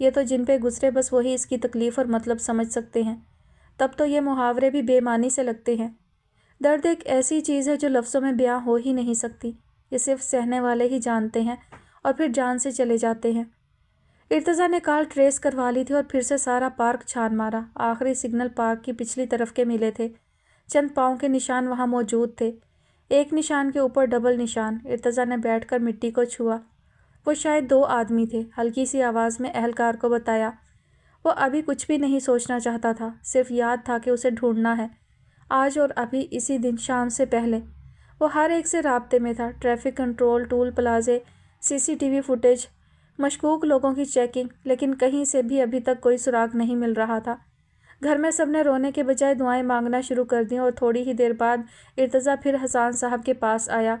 یہ تو جن پہ گزرے بس وہی اس کی تکلیف اور مطلب سمجھ سکتے ہیں، تب تو یہ محاورے بھی بے معنی سے لگتے ہیں۔ درد ایک ایسی چیز ہے جو لفظوں میں بیاں ہو ہی نہیں سکتی، یہ صرف سہنے والے ہی جانتے ہیں اور پھر جان سے چلے جاتے ہیں۔ ارتضیٰ نے کال ٹریس کروا لی تھی اور پھر سے سارا پارک چھان مارا۔ آخری سگنل پارک کی پچھلی طرف کے ملے تھے۔ چند پاؤں کے نشان وہاں موجود تھے، ایک نشان کے اوپر ڈبل نشان۔ ارتضیٰ نے بیٹھ کر مٹی کو چھوا۔ وہ شاید 2 آدمی تھے، ہلکی سی آواز میں اہلکار کو بتایا۔ وہ ابھی کچھ بھی نہیں سوچنا چاہتا تھا، صرف یاد تھا کہ اسے ڈھونڈنا ہے، آج اور ابھی اسی دن شام سے پہلے۔ وہ ہر ایک سے رابطے میں تھا، ٹریفک کنٹرول، ٹول پلازے، CCTV فوٹیج، مشکوک لوگوں کی چیکنگ، لیکن کہیں سے بھی ابھی تک کوئی سراغ نہیں مل رہا تھا۔ گھر میں سب نے رونے کے بجائے دعائیں مانگنا شروع کر دیں اور تھوڑی ہی دیر بعد ارتضیٰ پھر حسان صاحب کے پاس آیا۔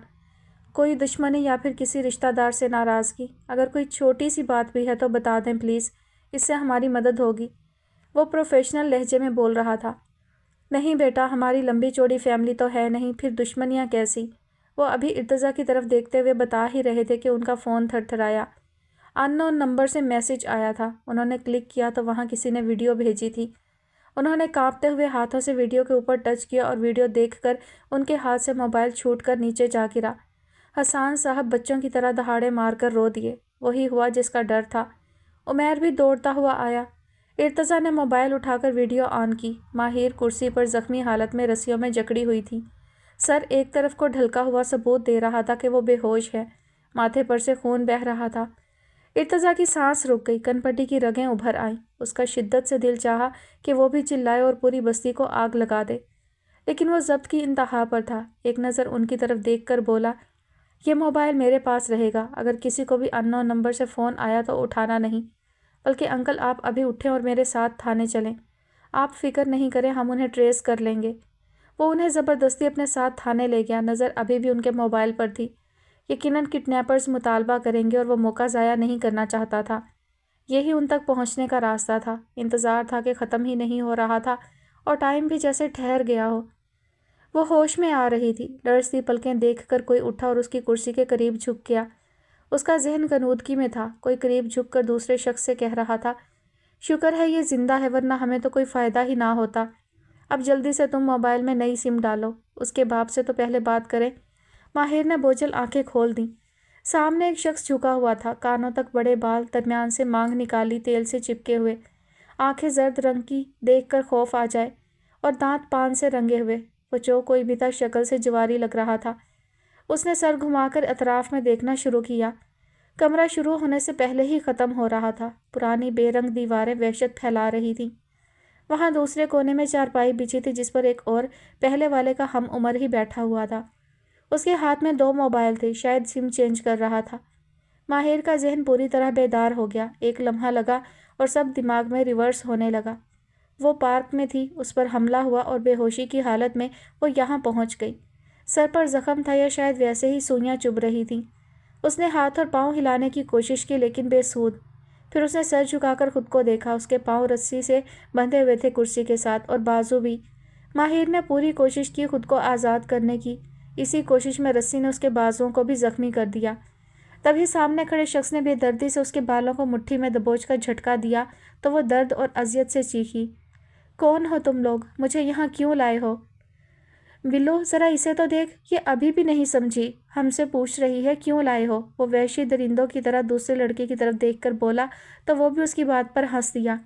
کوئی دشمنی یا پھر کسی رشتہ دار سے ناراضگی؟ اگر کوئی چھوٹی سی بات بھی ہے تو بتا دیں پلیز، اس سے ہماری مدد ہوگی۔ وہ پروفیشنل لہجے میں بول رہا تھا۔ نہیں بیٹا، ہماری لمبی چوڑی فیملی تو ہے نہیں، پھر دشمنیاں کیسی؟ وہ ابھی ارتضیٰ کی طرف دیکھتے ہوئے بتا ہی رہے تھے کہ ان کا فون تھر تھرایا۔ ان نون نمبر سے میسج آیا تھا۔ انہوں نے کلک کیا تو وہاں کسی نے ویڈیو بھیجی تھی۔ انہوں نے کانپتے ہوئے ہاتھوں سے ویڈیو کے اوپر ٹچ کیا اور ویڈیو دیکھ کر ان کے ہاتھ سے موبائل چھوٹ کر نیچے جا گرا۔ حسان صاحب بچوں کی طرح دہاڑے مار کر رو دیے۔ وہی ہوا جس کا ڈر تھا۔ عمیر بھی دوڑتا ہوا آیا۔ ارتضیٰ نے موبائل اٹھا کر ویڈیو آن کی۔ ماہر کرسی پر زخمی حالت میں رسیوں میں جکڑی ہوئی تھی۔ سر ایک طرف کو ڈھلکا ہوا ثبوت دے رہا تھا کہ وہ بے ہوش ہے، ماتھے پر سے خون بہہ رہا تھا۔ ارتضیٰ کی سانس رک گئی، کن پٹی کی رگیں ابھر آئیں۔ اس کا شدت سے دل چاہا کہ وہ بھی چلائے اور پوری بستی کو آگ لگا دے، لیکن وہ ضبط کی انتہا پر تھا۔ ایک نظر ان کی طرف دیکھ کر بولا، یہ موبائل میرے پاس رہے گا، اگر کسی کو بھی ان نون نمبر سے فون آیا تو اٹھانا نہیں، بلکہ انکل آپ ابھی اٹھیں اور میرے ساتھ تھانے چلیں۔ آپ فکر نہیں کریں، ہم انہیں ٹریس کر لیں گے۔ وہ انہیں زبردستی اپنے ساتھ تھانے لے گیا۔ نظر ابھی بھی ان کے موبائل پر تھی۔ یقیناً کڈنیپرز مطالبہ کریں گے اور وہ موقع ضائع نہیں کرنا چاہتا تھا۔ یہی ان تک پہنچنے کا راستہ تھا۔ انتظار تھا کہ ختم ہی نہیں ہو رہا تھا اور ٹائم بھی جیسے ٹھہر گیا ہو۔ وہ ہوش میں آ رہی تھی۔ لرزتی پلکیں دیکھ کر کوئی اٹھا اور اس کی کرسی کے قریب جھک گیا۔ اس کا ذہن غنودگی میں تھا۔ کوئی قریب جھک کر دوسرے شخص سے کہہ رہا تھا، شکر ہے یہ زندہ ہے، ورنہ ہمیں تو کوئی فائدہ ہی نہ ہوتا۔ اب جلدی سے تم موبائل میں نئی سم ڈالو، اس کے باپ سے تو پہلے بات کریں۔ ماہر نے بوجھل آنکھیں کھول دیں۔ سامنے ایک شخص جھکا ہوا تھا، کانوں تک بڑے بال، درمیان سے مانگ نکالی تیل سے چپکے ہوئے، آنکھیں زرد رنگ کی، دیکھ کر خوف آ جائے، اور دانت پان سے رنگے ہوئے۔ وہ جو کوئی بھی تھا شکل سے جواری لگ رہا تھا۔ اس نے سر گھما کر اطراف میں دیکھنا شروع کیا۔ کمرہ شروع ہونے سے پہلے ہی ختم ہو رہا تھا۔ پرانی بے رنگ دیواریں وحشت پھیلا رہی تھیں۔ وہاں دوسرے کونے میں چارپائی بچھی تھی جس پر ایک اور پہلے والے کا ہم عمر ہی بیٹھا ہوا تھا۔ اس کے ہاتھ میں 2 موبائل تھے، شاید سم چینج کر رہا تھا۔ ماہر کا ذہن پوری طرح بیدار ہو گیا۔ ایک لمحہ لگا اور سب دماغ میں ریورس ہونے لگا۔ وہ پارک میں تھی، اس پر حملہ ہوا اور بے ہوشی کی حالت میں وہ یہاں پہنچ گئی۔ سر پر زخم تھا یا شاید ویسے ہی سوئیاں چبھ رہی تھیں۔ اس نے ہاتھ اور پاؤں ہلانے کی کوشش کی لیکن بے سود۔ پھر اس نے سر جھکا کر خود کو دیکھا۔ اس کے پاؤں رسی سے بندھے ہوئے تھے کرسی کے ساتھ، اور بازو بھی۔ ماہر نے پوری کوشش کی خود کو آزاد کرنے کی۔ اسی کوشش میں رسی نے اس کے بازوؤں کو بھی زخمی کر دیا۔ تبھی سامنے کھڑے شخص نے بے دردی سے اس کے بالوں کو مٹھی میں دبوچ کر جھٹکا دیا تو وہ درد اور اذیت سے چیخی، کون ہو تم لوگ؟ مجھے یہاں کیوں لائے ہو؟ ولو، ذرا اسے تو دیکھ، یہ ابھی بھی نہیں سمجھی، ہم سے پوچھ رہی ہے کیوں لائے ہو۔ وہ وحشی درندوں کی طرح دوسرے لڑکے کی طرف دیکھ کر بولا تو وہ بھی اس کی بات پر ہنس دیا۔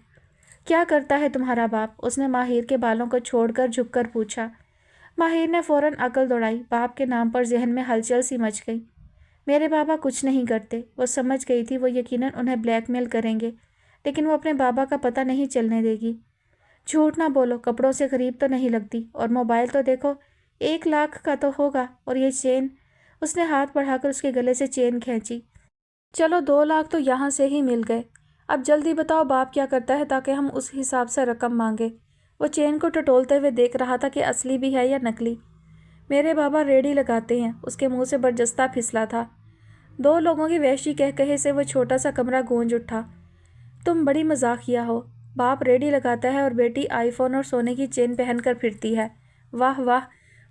کیا کرتا ہے تمہارا باپ؟ اس نے ماہر کے بالوں کو چھوڑ کر جھک کر پوچھا۔ ماہر نے فوراً عقل دوڑائی۔ باپ کے نام پر ذہن میں ہلچل سی مچ گئی۔ میرے بابا کچھ نہیں کرتے۔ وہ سمجھ گئی تھی وہ یقیناً انہیں بلیک میل کریں گے، لیکن وہ اپنے بابا کا پتہ نہیں چلنے دے گی۔ جھوٹ نہ بولو، کپڑوں سے غریب تو نہیں لگتی، اور موبائل تو دیکھو، 1 لاکھ کا تو ہوگا، اور یہ چین۔ اس نے ہاتھ بڑھا کر اس کے گلے سے چین کھینچی۔ چلو 2 لاکھ تو یہاں سے ہی مل گئے۔ اب جلدی بتاؤ باپ کیا کرتا ہے تاکہ ہم اس حساب سے رقم مانگے۔ وہ چین کو ٹٹولتے ہوئے دیکھ رہا تھا کہ اصلی بھی ہے یا نکلی۔ میرے بابا ریڑھی لگاتے ہیں۔ اس کے منہ سے برجستہ پھسلا تھا۔ 2 لوگوں کی وحشی کہے سے وہ چھوٹا سا کمرہ گونج اٹھا۔ تم بڑی مزاحیہ ہو۔ باپ ریڑھی لگاتا ہے اور بیٹی آئی فون اور سونے کی چین پہن کر پھرتی ہے۔ واہ واہ۔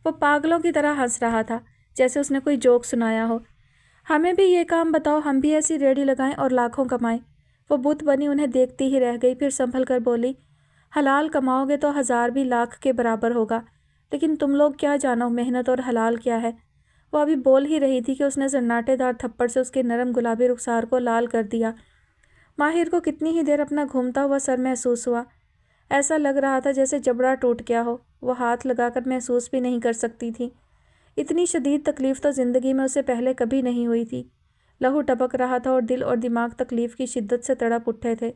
وہ پاگلوں کی طرح ہنس رہا تھا، جیسے اس نے کوئی جوک سنایا ہو۔ ہمیں بھی یہ کام بتاؤ، ہم بھی ایسی ریڑھی لگائیں اور لاکھوں کمائیں۔ وہ بت بنی انہیں دیکھتی ہی رہ گئی، پھر سنبھل کر بولی، حلال کماؤ گے تو 1000 بھی لاکھ کے برابر ہوگا، لیکن تم لوگ کیا جانو محنت اور حلال کیا ہے۔ وہ ابھی بول ہی رہی تھی کہ اس نے سناٹے دار تھپڑ سے اس کے نرم گلابی رخسار کو لال کر دیا۔ ماہر کو کتنی ہی دیر اپنا گھومتا ہوا سر محسوس ہوا، ایسا لگ رہا تھا جیسے جبڑا ٹوٹ گیا ہو۔ وہ ہاتھ لگا کر محسوس بھی نہیں کر سکتی تھی۔ اتنی شدید تکلیف تو زندگی میں اسے پہلے کبھی نہیں ہوئی تھی۔ لہو ٹپک رہا تھا اور دل اور دماغ تکلیف کی شدت سے تڑپ اٹھے تھے۔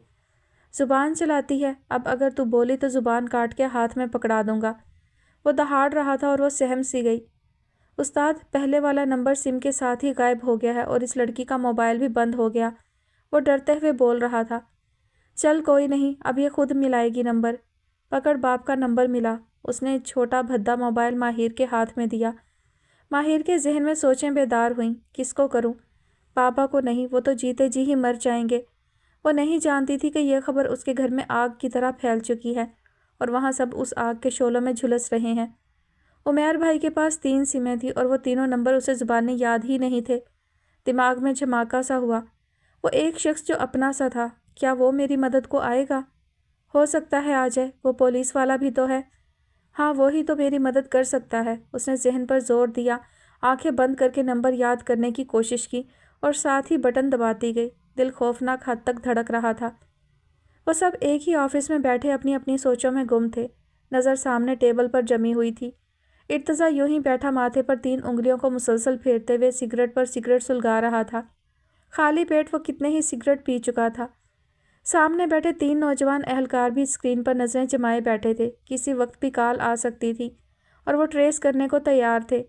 زبان چلاتی ہے، اب اگر تو بولی تو زبان کاٹ کے ہاتھ میں پکڑا دوں گا۔ وہ دہاڑ رہا تھا اور وہ سہم سی گئی۔ استاد، پہلے والا نمبر سم کے ساتھ ہی غائب ہو گیا ہے اور اس لڑکی کا موبائل بھی بند ہو گیا، وہ ڈرتے ہوئے بول رہا تھا۔ چل کوئی نہیں، اب یہ خود ملائے گی نمبر۔ پکڑ، باپ کا نمبر ملا۔ اس نے چھوٹا بھدا موبائل ماہر کے ہاتھ میں دیا۔ ماہر کے ذہن میں سوچیں بیدار ہوئیں، کس کو کروں؟ پاپا کو نہیں، وہ تو جیتے جی ہی مر جائیں گے۔ وہ نہیں جانتی تھی کہ یہ خبر اس کے گھر میں آگ کی طرح پھیل چکی ہے اور وہاں سب اس آگ کے شعلوں میں جھلس رہے ہیں۔ عمیر بھائی کے پاس 3 سمیں تھیں اور وہ تینوں نمبر اسے زبانیں یاد ہی نہیں تھے۔ دماغ میں جھماکا سا ہوا۔ وہ ایک شخص جو اپنا سا تھا، کیا وہ میری مدد کو آئے گا؟ ہو سکتا ہے آ جائے، وہ پولیس والا بھی تو ہے۔ ہاں، وہی تو میری مدد کر سکتا ہے۔ اس نے ذہن پر زور دیا، آنکھیں بند کر کے نمبر یاد کرنے کی کوشش کی اور ساتھ ہی بٹن دباتی گئی۔ دل خوفناک حد تک دھڑک رہا تھا۔ وہ سب ایک ہی آفس میں بیٹھے اپنی اپنی سوچوں میں گم تھے۔ نظر سامنے ٹیبل پر جمی ہوئی تھی۔ ارتضیٰ یوں ہی بیٹھا ماتھے پر 3 انگلیوں کو مسلسل پھیرتے ہوئے سگریٹ پر سگریٹ سلگا رہا تھا۔ خالی پیٹ وہ کتنے ہی سگریٹ پی چکا تھا۔ سامنے بیٹھے 3 نوجوان اہلکار بھی اسکرین پر نظریں جمائے بیٹھے تھے، کسی وقت بھی کال آ سکتی تھی اور وہ ٹریس کرنے کو تیار تھے۔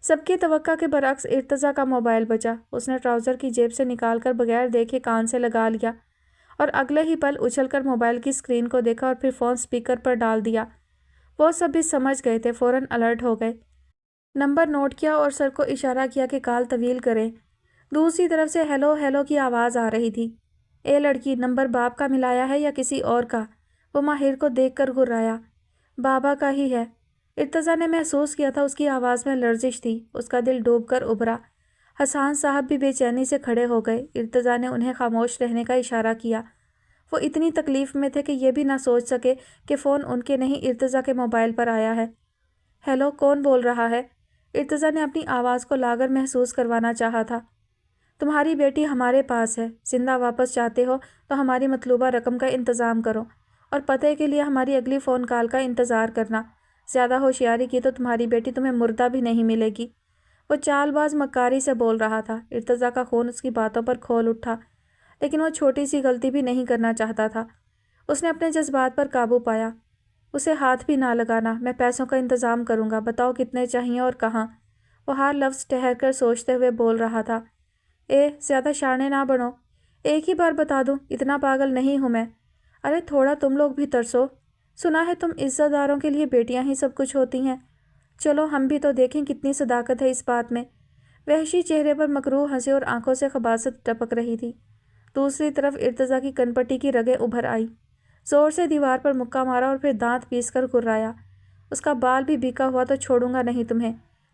سب کی توقع کے برعکس ارتضیٰ کا موبائل بجا۔ اس نے ٹراؤزر کی جیب سے نکال کر بغیر دیکھے کان سے لگا لیا اور اگلے ہی پل اچھل کر موبائل کی اسکرین کو دیکھا اور پھر فون سپیکر پر ڈال دیا۔ وہ سب بھی سمجھ گئے تھے، فوراً الرٹ ہو گئے۔ نمبر نوٹ کیا اور سر کو اشارہ کیا کہ کال طویل کریں۔ دوسری طرف سے ہیلو ہیلو کی آواز آ رہی تھی۔ اے لڑکی، نمبر باپ کا ملایا ہے یا کسی اور کا؟ وہ ماہر کو دیکھ کر گھرایا۔ بابا کا ہی ہے۔ ارتضیٰ نے محسوس کیا تھا اس کی آواز میں لرزش تھی۔ اس کا دل ڈوب کر ابھرا۔ حسان صاحب بھی بے چینی سے کھڑے ہو گئے۔ ارتضیٰ نے انہیں خاموش رہنے کا اشارہ کیا۔ وہ اتنی تکلیف میں تھے کہ یہ بھی نہ سوچ سکے کہ فون ان کے نہیں ارتضیٰ کے موبائل پر آیا ہے۔ ہیلو، کون بول رہا ہے؟ ارتضیٰ نے اپنی آواز کو لاغر محسوس کروانا چاہا تھا۔ تمہاری بیٹی ہمارے پاس ہے۔ زندہ واپس چاہتے ہو تو ہماری مطلوبہ رقم کا انتظام کرو اور پتے کے لیے ہماری اگلی فون کال کا انتظار کرنا۔ زیادہ ہوشیاری کی تو تمہاری بیٹی تمہیں مردہ بھی نہیں ملے گی۔ وہ چال باز مکاری سے بول رہا تھا۔ ارتضیٰ کا خون اس کی باتوں پر کھول اٹھا، لیکن وہ چھوٹی سی غلطی بھی نہیں کرنا چاہتا تھا۔ اس نے اپنے جذبات پر قابو پایا۔ اسے ہاتھ بھی نہ لگانا، میں پیسوں کا انتظام کروں گا، بتاؤ کتنے چاہیے اور کہاں؟ وہ ہر لفظ ٹھہر کر سوچتے ہوئے بول رہا تھا۔ زیادہ شانے نہ بنو، ایک ہی بار بتا دوں، اتنا پاگل نہیں ہوں میں۔ ارے تھوڑا تم لوگ بھی ترسو، سنا ہے تم عزت داروں کے لیے بیٹیاں ہی سب کچھ ہوتی ہیں۔ چلو ہم بھی تو دیکھیں کتنی صداقت ہے اس بات میں۔ وحشی چہرے پر مکروہ ہنسی اور آنکھوں سے خباثت ٹپک رہی تھی۔ دوسری طرف ارتضیٰ کی کنپٹی کی رگیں ابھر آئی۔ زور سے دیوار پر مکہ مارا اور پھر دانت پیس کر گھرایا۔ اس کا بال بھی بیکا ہوا تو چھوڑوں گا نہیں تمہیں۔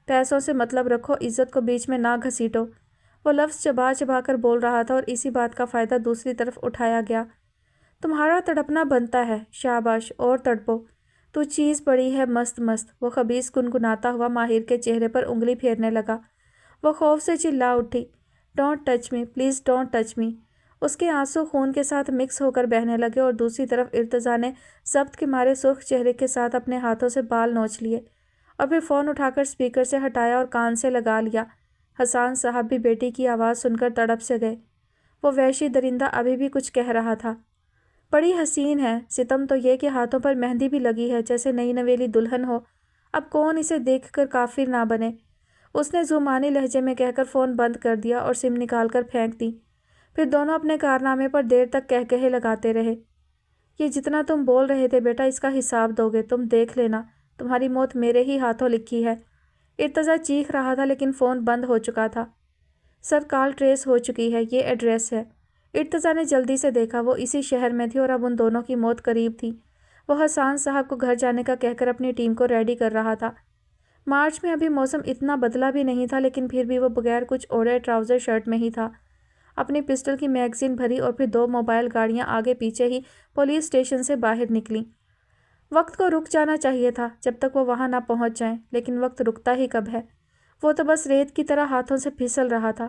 پیسوں سے مطلب رکھو، عزت کو بیچ میں نہ گھسیٹو۔ وہ لفظ چبا چبا کر بول رہا تھا اور اسی بات کا فائدہ دوسری طرف اٹھایا گیا۔ تمہارا تڑپنا بنتا ہے، شاباش، اور تڑپو، تو چیز پڑی ہے مست مست۔ وہ خبیث گنگناتا ہوا ماہر کے چہرے پر انگلی پھیرنے لگا۔ وہ خوف سے چلا اٹھی، don't touch me, please don't touch me. اس کے آنسو خون کے ساتھ مکس ہو کر بہنے لگے اور دوسری طرف ارتضیٰ نے ضبط کے مارے سرخ چہرے کے ساتھ اپنے ہاتھوں سے بال نوچ لیے اور پھر فون اٹھا کر اسپیکر سے ہٹایا اور کان سے لگا لیا۔ حسان صاحب بھی بیٹی کی آواز سن کر تڑپ سے گئے۔ وہ وحشی درندہ ابھی بھی کچھ کہہ رہا تھا۔ بڑی حسین ہے، ستم تو یہ کہ ہاتھوں پر مہندی بھی لگی ہے جیسے نئی نویلی دلہن ہو۔ اب کون اسے دیکھ کر کافر نہ بنے۔ اس نے زمانی لہجے میں کہہ کر فون بند کر دیا اور سم نکال کر پھینک دی۔ پھر دونوں اپنے کارنامے پر دیر تک کہے لگاتے رہے۔ یہ جتنا تم بول رہے تھے بیٹا، اس کا حساب دو گے، تم دیکھ لینا، تمہاری موت میرے ہی ہاتھوں لکھی ہے۔ ارتضیٰ چیخ رہا تھا لیکن فون بند ہو چکا تھا۔ سر، کال ٹریس ہو چکی ہے، یہ ایڈریس ہے۔ ارتضیٰ نے جلدی سے دیکھا، وہ اسی شہر میں تھی اور اب ان دونوں کی موت قریب تھی۔ وہ حسان صاحب کو گھر جانے کا کہہ کر اپنی ٹیم کو ریڈی کر رہا تھا۔ مارچ میں ابھی موسم اتنا بدلا بھی نہیں تھا، لیکن پھر بھی وہ بغیر کچھ اوڑھے ٹراؤزر شرٹ میں ہی تھا۔ اپنی پسٹل کی میگزین بھری اور پھر 2 موبائل گاڑیاں آگے پیچھے ہی پولیس اسٹیشن سے باہر نکلیں۔ وقت کو رک جانا چاہیے تھا جب تک وہ وہاں نہ پہنچ جائیں، لیکن وقت رکتا ہی کب ہے؟ وہ تو بس ریت کی طرح ہاتھوں سے پھسل رہا تھا۔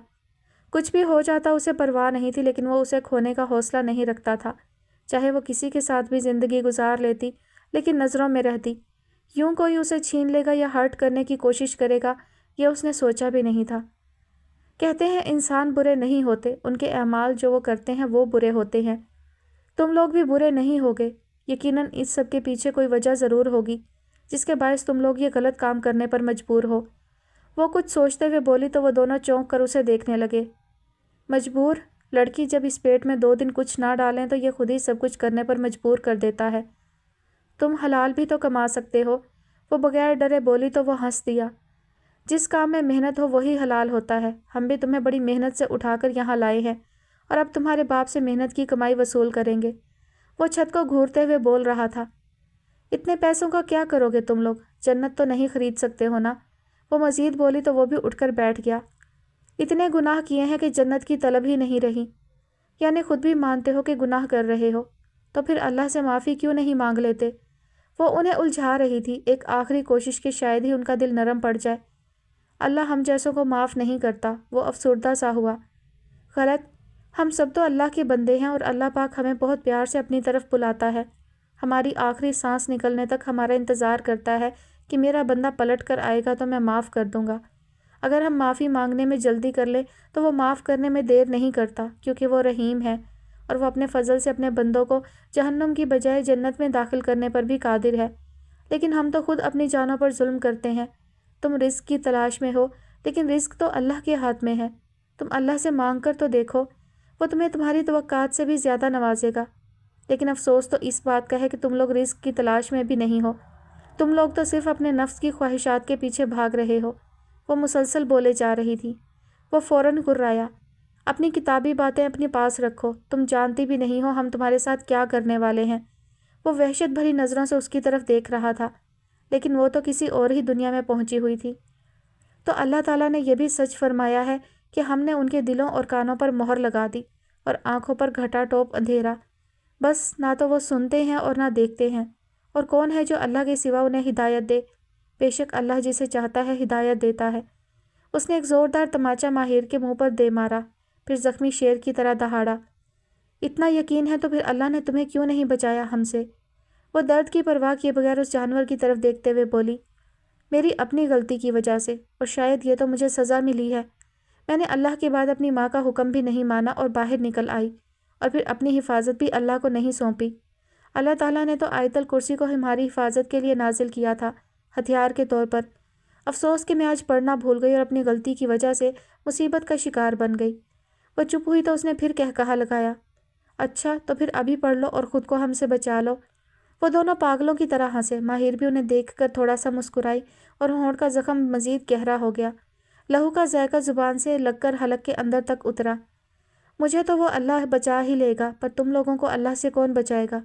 کچھ بھی ہو جاتا اسے پرواہ نہیں تھی، لیکن وہ اسے کھونے کا حوصلہ نہیں رکھتا تھا۔ چاہے وہ کسی کے ساتھ بھی زندگی گزار لیتی، لیکن نظروں میں رہتی۔ یوں کوئی اسے چھین لے گا یا ہرٹ کرنے کی کوشش کرے گا، یہ اس نے سوچا بھی نہیں تھا۔ کہتے ہیں انسان برے نہیں ہوتے، ان کے اعمال جو وہ کرتے ہیں وہ برے ہوتے ہیں۔ تم لوگ بھی برے نہیں ہوگے، یقیناً اس سب کے پیچھے کوئی وجہ ضرور ہوگی جس کے باعث تم لوگ یہ غلط کام کرنے پر مجبور ہو۔ وہ کچھ سوچتے ہوئے بولی تو وہ دونوں چونک کر اسے دیکھنے لگے۔ مجبور؟ لڑکی جب اس پیٹ میں 2 دن کچھ نہ ڈالیں تو یہ خود ہی سب کچھ کرنے پر مجبور کر دیتا ہے۔ تم حلال بھی تو کما سکتے ہو۔ وہ بغیر ڈرے بولی تو وہ ہنس دیا۔ جس کام میں محنت ہو وہی حلال ہوتا ہے۔ ہم بھی تمہیں بڑی محنت سے اٹھا کر یہاں لائے ہیں اور اب تمہارے باپ سے محنت کی کمائی وصول کریں گے۔ وہ چھت کو گھورتے ہوئے بول رہا تھا۔ اتنے پیسوں کا کیا کرو گے تم لوگ؟ جنت تو نہیں خرید سکتے ہو نا؟ وہ مزید بولی تو وہ بھی اٹھ کر بیٹھ گیا۔ اتنے گناہ کیے ہیں کہ جنت کی طلب ہی نہیں رہی، یعنی خود بھی مانتے ہو کہ گناہ کر رہے ہو، تو پھر اللہ سے معافی کیوں نہیں مانگ لیتے؟ وہ انہیں الجھا رہی تھی، ایک آخری کوشش کہ شاید ہی ان کا دل نرم پڑ جائے۔ اللہ ہم جیسوں کو معاف نہیں کرتا، وہ افسردہ سا ہوا۔ غلط، ہم سب تو اللہ کے بندے ہیں اور اللہ پاک ہمیں بہت پیار سے اپنی طرف بلاتا ہے، ہماری آخری سانس نکلنے تک ہمارا انتظار کرتا ہے کہ میرا بندہ پلٹ کر آئے گا تو میں معاف کر دوں گا۔ اگر ہم معافی مانگنے میں جلدی کر لیں تو وہ معاف کرنے میں دیر نہیں کرتا، کیونکہ وہ رحیم ہے اور وہ اپنے فضل سے اپنے بندوں کو جہنم کی بجائے جنت میں داخل کرنے پر بھی قادر ہے۔ لیکن ہم تو خود اپنی جانوں پر ظلم کرتے ہیں۔ تم رزق کی تلاش میں ہو، لیکن رزق تو اللہ کے ہاتھ میں ہے۔ تم اللہ سے مانگ کر تو دیکھو، وہ تمہیں تمہاری توقعات سے بھی زیادہ نوازے گا۔ لیکن افسوس تو اس بات کا ہے کہ تم لوگ رزق کی تلاش میں بھی نہیں ہو، تم لوگ تو صرف اپنے نفس کی خواہشات کے پیچھے بھاگ رہے ہو۔ وہ مسلسل بولے جا رہی تھی۔ وہ فوراً گررایا۔ اپنی کتابی باتیں اپنے پاس رکھو، تم جانتی بھی نہیں ہو ہم تمہارے ساتھ کیا کرنے والے ہیں۔ وہ وحشت بھری نظروں سے اس کی طرف دیکھ رہا تھا، لیکن وہ تو کسی اور ہی دنیا میں پہنچی ہوئی تھی۔ تو اللہ تعالیٰ نے یہ بھی سچ فرمایا ہے کہ ہم نے ان کے دلوں اور کانوں پر مہر لگا دی اور آنکھوں پر گھٹا ٹوپ اندھیرا، بس نہ تو وہ سنتے ہیں اور نہ دیکھتے ہیں۔ اور کون ہے جو اللہ کے سوا انہیں ہدایت دے؟ بے شک اللہ جسے چاہتا ہے ہدایت دیتا ہے۔ اس نے ایک زوردار تماچا ماہر کے منہ پر دے مارا، پھر زخمی شیر کی طرح دہاڑا۔ اتنا یقین ہے تو پھر اللہ نے تمہیں کیوں نہیں بچایا ہم سے؟ وہ درد کی پرواہ کیے بغیر اس جانور کی طرف دیکھتے ہوئے بولی، میری اپنی غلطی کی وجہ سے، اور شاید یہ تو مجھے سزا ملی ہے۔ میں نے اللہ کے بعد اپنی ماں کا حکم بھی نہیں مانا اور باہر نکل آئی، اور پھر اپنی حفاظت بھی اللہ کو نہیں سونپی۔ اللہ تعالیٰ نے تو آیت الکرسی کو ہماری حفاظت کے لیے نازل کیا تھا، ہتھیار کے طور پر۔ افسوس کہ میں آج پڑھنا بھول گئی اور اپنی غلطی کی وجہ سے مصیبت کا شکار بن گئی۔ وہ چپ ہوئی تو اس نے پھر کہا لگایا، اچھا تو پھر ابھی پڑھ لو اور خود کو ہم سے بچا لو۔ وہ دونوں پاگلوں کی طرح ہنسے۔ ماہر بھی انہیں دیکھ کر تھوڑا سا مسکرائی اور ہونٹ کا زخم مزید گہرا ہو گیا۔ لہو کا ذائقہ زبان سے لگ کر حلق کے اندر تک اترا۔ مجھے تو وہ اللہ بچا ہی لے گا، پر تم لوگوں کو اللہ سے کون بچائے گا؟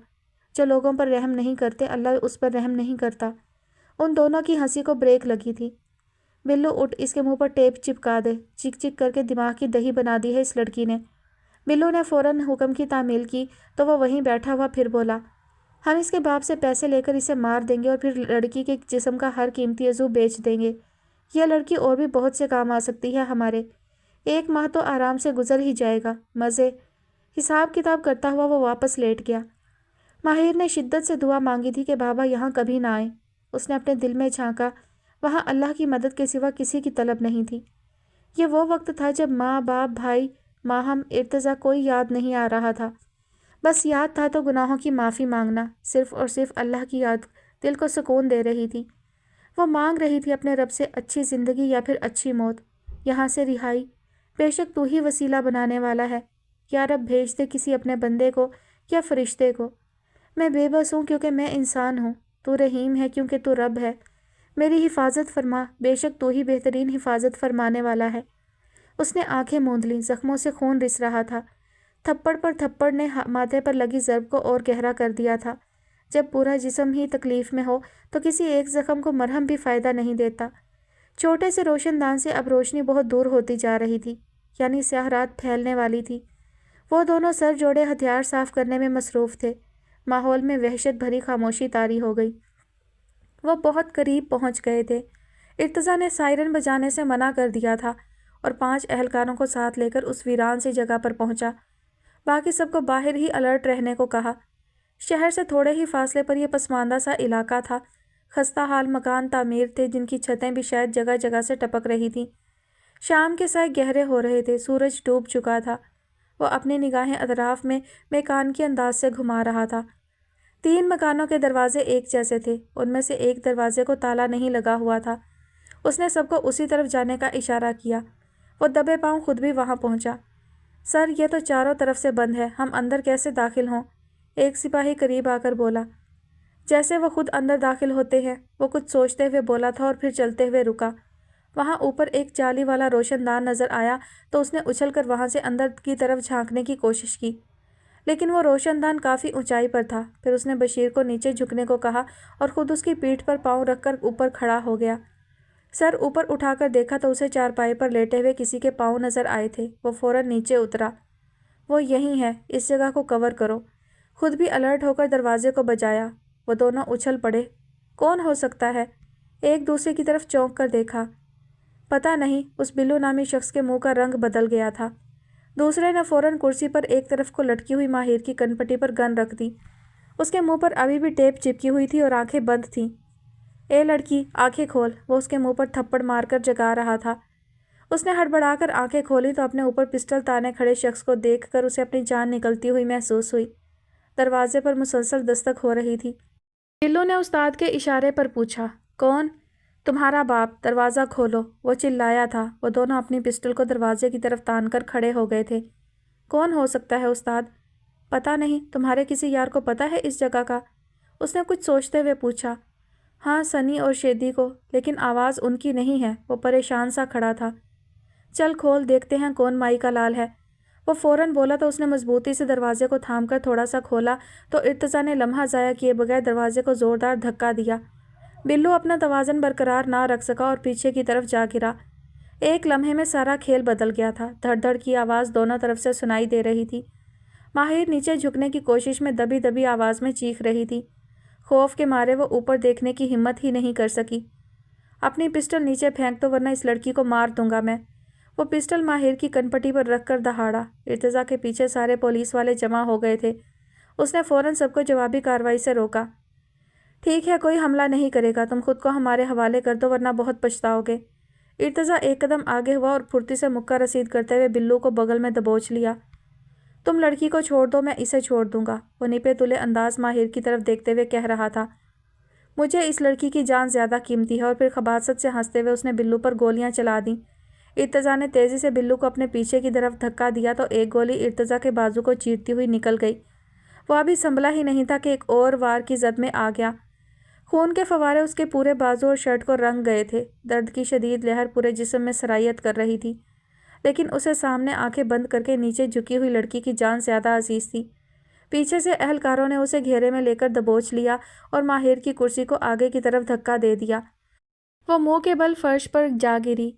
جو لوگوں پر رحم نہیں کرتے اللہ اس پر رحم نہیں کرتا۔ ان دونوں کی ہنسی کو بریک لگی تھی۔ بلو اٹھ، اس کے منہ پر ٹیپ چپکا دے، چک چک کر کے دماغ کی دہی بنا دی ہے اس لڑکی نے۔ بلو نے فوراً حکم کی تعمیل کی تو وہ وہیں بیٹھا ہوا پھر بولا، ہم اس کے باپ سے پیسے لے کر اسے مار دیں گے اور پھر لڑکی کے جسم کا ہر قیمتی عضو بیچ دیں گے۔ یہ لڑکی اور بھی بہت سے کام آ سکتی ہے ہمارے۔ 1 ماہ تو آرام سے گزر ہی جائے گا، مزے۔ حساب کتاب کرتا ہوا وہ واپس لیٹ گیا۔ ماہر نے شدت سے دعا مانگی تھی کہ بابا یہاں کبھی نہ آئیں۔ اس نے اپنے دل میں جھانکا، وہاں اللہ کی مدد کے سوا کسی کی طلب نہیں تھی۔ یہ وہ وقت تھا جب ماں باپ بھائی ماہم ارتضا کوئی یاد نہیں آ رہا تھا، بس یاد تھا تو گناہوں کی معافی مانگنا، صرف اور صرف اللہ کی یاد دل کو سکون دے رہی تھی۔ وہ مانگ رہی تھی اپنے رب سے اچھی زندگی یا پھر اچھی موت، یہاں سے رہائی۔ بے شک تو ہی وسیلہ بنانے والا ہے، یا رب بھیج دے کسی اپنے بندے کو یا فرشتے کو۔ میں بے بس ہوں کیونکہ میں انسان ہوں، تو رحیم ہے کیونکہ تو رب ہے۔ میری حفاظت فرما، بے شک تو ہی بہترین حفاظت فرمانے والا ہے۔ اس نے آنکھیں موند لیں، زخموں سے خون رس رہا تھا۔ تھپڑ پر تھپڑ نے ماتھے پر لگی ضرب کو اور گہرا کر دیا تھا۔ جب پورا جسم ہی تکلیف میں ہو تو کسی ایک زخم کو مرہم بھی فائدہ نہیں دیتا۔ چھوٹے سے روشن دان سے اب روشنی بہت دور ہوتی جا رہی تھی۔ یعنی سیاہ رات پھیلنے والی تھی۔ وہ دونوں سر جوڑے ہتھیار صاف کرنے میں مصروف تھے۔ ماحول میں وحشت بھری خاموشی طاری ہو گئی۔ وہ بہت قریب پہنچ گئے تھے۔ ارتضیٰ نے سائرن بجانے سے منع کر دیا تھا اور 5 اہلکاروں کو ساتھ لے کر اس ویران سی جگہ پر پہنچا۔ باقی سب کو باہر ہی الرٹ رہنے کو کہا۔ شہر سے تھوڑے ہی فاصلے پر یہ پسماندہ سا علاقہ تھا۔ خستہ حال مکان تعمیر تھے جن کی چھتیں بھی شاید جگہ جگہ سے ٹپک رہی تھیں۔ شام کے سائے گہرے ہو رہے تھے، سورج ڈوب چکا تھا۔ وہ اپنی نگاہیں اطراف میں میکانکی انداز سے گھما رہا تھا۔ 3 مکانوں کے دروازے ایک جیسے تھے، ان میں سے ایک دروازے کو تالا نہیں لگا ہوا تھا۔ اس نے سب کو اسی طرف جانے کا اشارہ کیا۔ وہ دبے پاؤں خود بھی وہاں پہنچا۔ سر، یہ تو چاروں طرف سے بند ہے، ہم اندر کیسے داخل ہوں؟ ایک سپاہی قریب آ کر بولا۔ جیسے وہ خود اندر داخل ہوتے ہیں، وہ کچھ سوچتے ہوئے بولا تھا اور پھر چلتے ہوئے رکا۔ وہاں اوپر ایک جالی والا روشن دان نظر آیا تو اس نے اچھل کر وہاں سے اندر کی طرف جھانکنے کی کوشش کی، لیکن وہ روشن دان کافی اونچائی پر تھا۔ پھر اس نے بشیر کو نیچے جھکنے کو کہا اور خود اس کی پیٹھ پر پاؤں رکھ کر اوپر کھڑا ہو گیا۔ سر اوپر اٹھا کر دیکھا تو اسے چارپائی پر لیٹے ہوئے کسی کے پاؤں نظر آئے تھے۔ وہ فوراً نیچے اترا۔ وہ یہی ہے، اس جگہ کو کور کرو۔ خود بھی الرٹ ہو کر دروازے کو بجایا۔ وہ دونوں اچھل پڑے۔ کون ہو سکتا ہے؟ ایک دوسرے کی طرف چونک کر دیکھا۔ پتہ نہیں، اس بلو نامی شخص کے منہ کا رنگ بدل گیا تھا۔ دوسرے نے فوراً کرسی پر ایک طرف کو لٹکی ہوئی ماہر کی کنپٹی پر گن رکھ دی۔ اس کے منہ پر ابھی بھی ٹیپ چپکی ہوئی تھی اور آنکھیں بند تھیں۔ اے لڑکی، آنکھیں کھول، وہ اس کے منہ پر تھپڑ مار کر جگا رہا تھا۔ اس نے ہڑبڑا کر آنکھیں کھولی تو اپنے اوپر پسٹل تانے کھڑے شخص کو دیکھ کر اسے اپنی جان نکلتی ہوئی محسوس ہوئی۔ دروازے پر مسلسل دستک ہو رہی تھی۔ بلو نے استاد کے اشارے پر پوچھا، کون؟ تمہارا باپ، دروازہ کھولو، وہ چلایا تھا۔ وہ دونوں اپنی پسٹل کو دروازے کی طرف تان کر کھڑے ہو گئے تھے۔ کون ہو سکتا ہے استاد؟ پتہ نہیں، تمہارے کسی یار کو پتہ ہے اس جگہ کا؟ اس نے کچھ سوچتے ہوئے پوچھا۔ ہاں، سنی اور شیدی کو، لیکن آواز ان کی نہیں ہے۔ وہ پریشان سا کھڑا تھا۔ چل کھول، دیکھتے ہیں کون مائی کا لال ہے۔ وہ فوراً بولا تو اس نے مضبوطی سے دروازے کو تھام کر تھوڑا سا کھولا تو ارتضیٰ نے لمحہ ضائع کیے بغیر دروازے کو زوردار دھکا دیا۔ بلو اپنا توازن برقرار نہ رکھ سکا اور پیچھے کی طرف جا گرا۔ ایک لمحے میں سارا کھیل بدل گیا تھا۔ دھڑ دھڑ کی آواز دونوں طرف سے سنائی دے رہی تھی۔ ماہر نیچے جھکنے کی کوشش میں دبی دبی آواز میں چیخ رہی تھی۔ خوف کے مارے وہ اوپر دیکھنے کی ہمت ہی نہیں کر سکی۔ اپنی پسٹل نیچے پھینک دو ورنہ اس لڑکی کو مار دوں گا میں۔ وہ پسٹل ماہر کی کنپٹی پر رکھ کر دہاڑا۔ ارتضیٰ کے پیچھے سارے پولیس والے جمع ہو گئے تھے۔ اس نے فوراً سب کو جوابی کارروائی سے روکا۔ ٹھیک ہے، کوئی حملہ نہیں کرے گا، تم خود کو ہمارے حوالے کر دو ورنہ بہت پچھتاؤ گے۔ ارتضیٰ ایک قدم آگے ہوا اور پھرتی سے مکہ رسید کرتے ہوئے بلو کو بغل میں دبوچ لیا۔ تم لڑکی کو چھوڑ دو، میں اسے چھوڑ دوں گا، وہ نپے تلے انداز ماہر کی طرف دیکھتے ہوئے کہہ رہا تھا۔ مجھے اس لڑکی کی جان زیادہ قیمتی ہے۔ اور پھر خباثت سے ہنستے ہوئے اس نے بلو پر گولیاں چلا دیں۔ ارتضیٰ نے تیزی سے بلو کو اپنے پیچھے کی طرف دھکا دیا تو ایک گولی ارتضیٰ کے بازو کو چیرتی ہوئی نکل گئی۔ وہ ابھی سنبھلا ہی نہیں تھا کہ ایک اور وار کی زد میں آ گیا۔ خون کے فوارے اس کے پورے بازو اور شرٹ کو رنگ گئے تھے۔ درد کی شدید لہر پورے جسم میں سرایت کر رہی تھی، لیکن اسے سامنے آنکھیں بند کر کے نیچے جھکی ہوئی لڑکی کی جان زیادہ عزیز تھی۔ پیچھے سے اہلکاروں نے اسے گھیرے میں لے کر دبوچ لیا اور ماہر کی کرسی کو آگے کی طرف دھکا دے دیا۔ وہ منہ کے بل فرش پر جا گری۔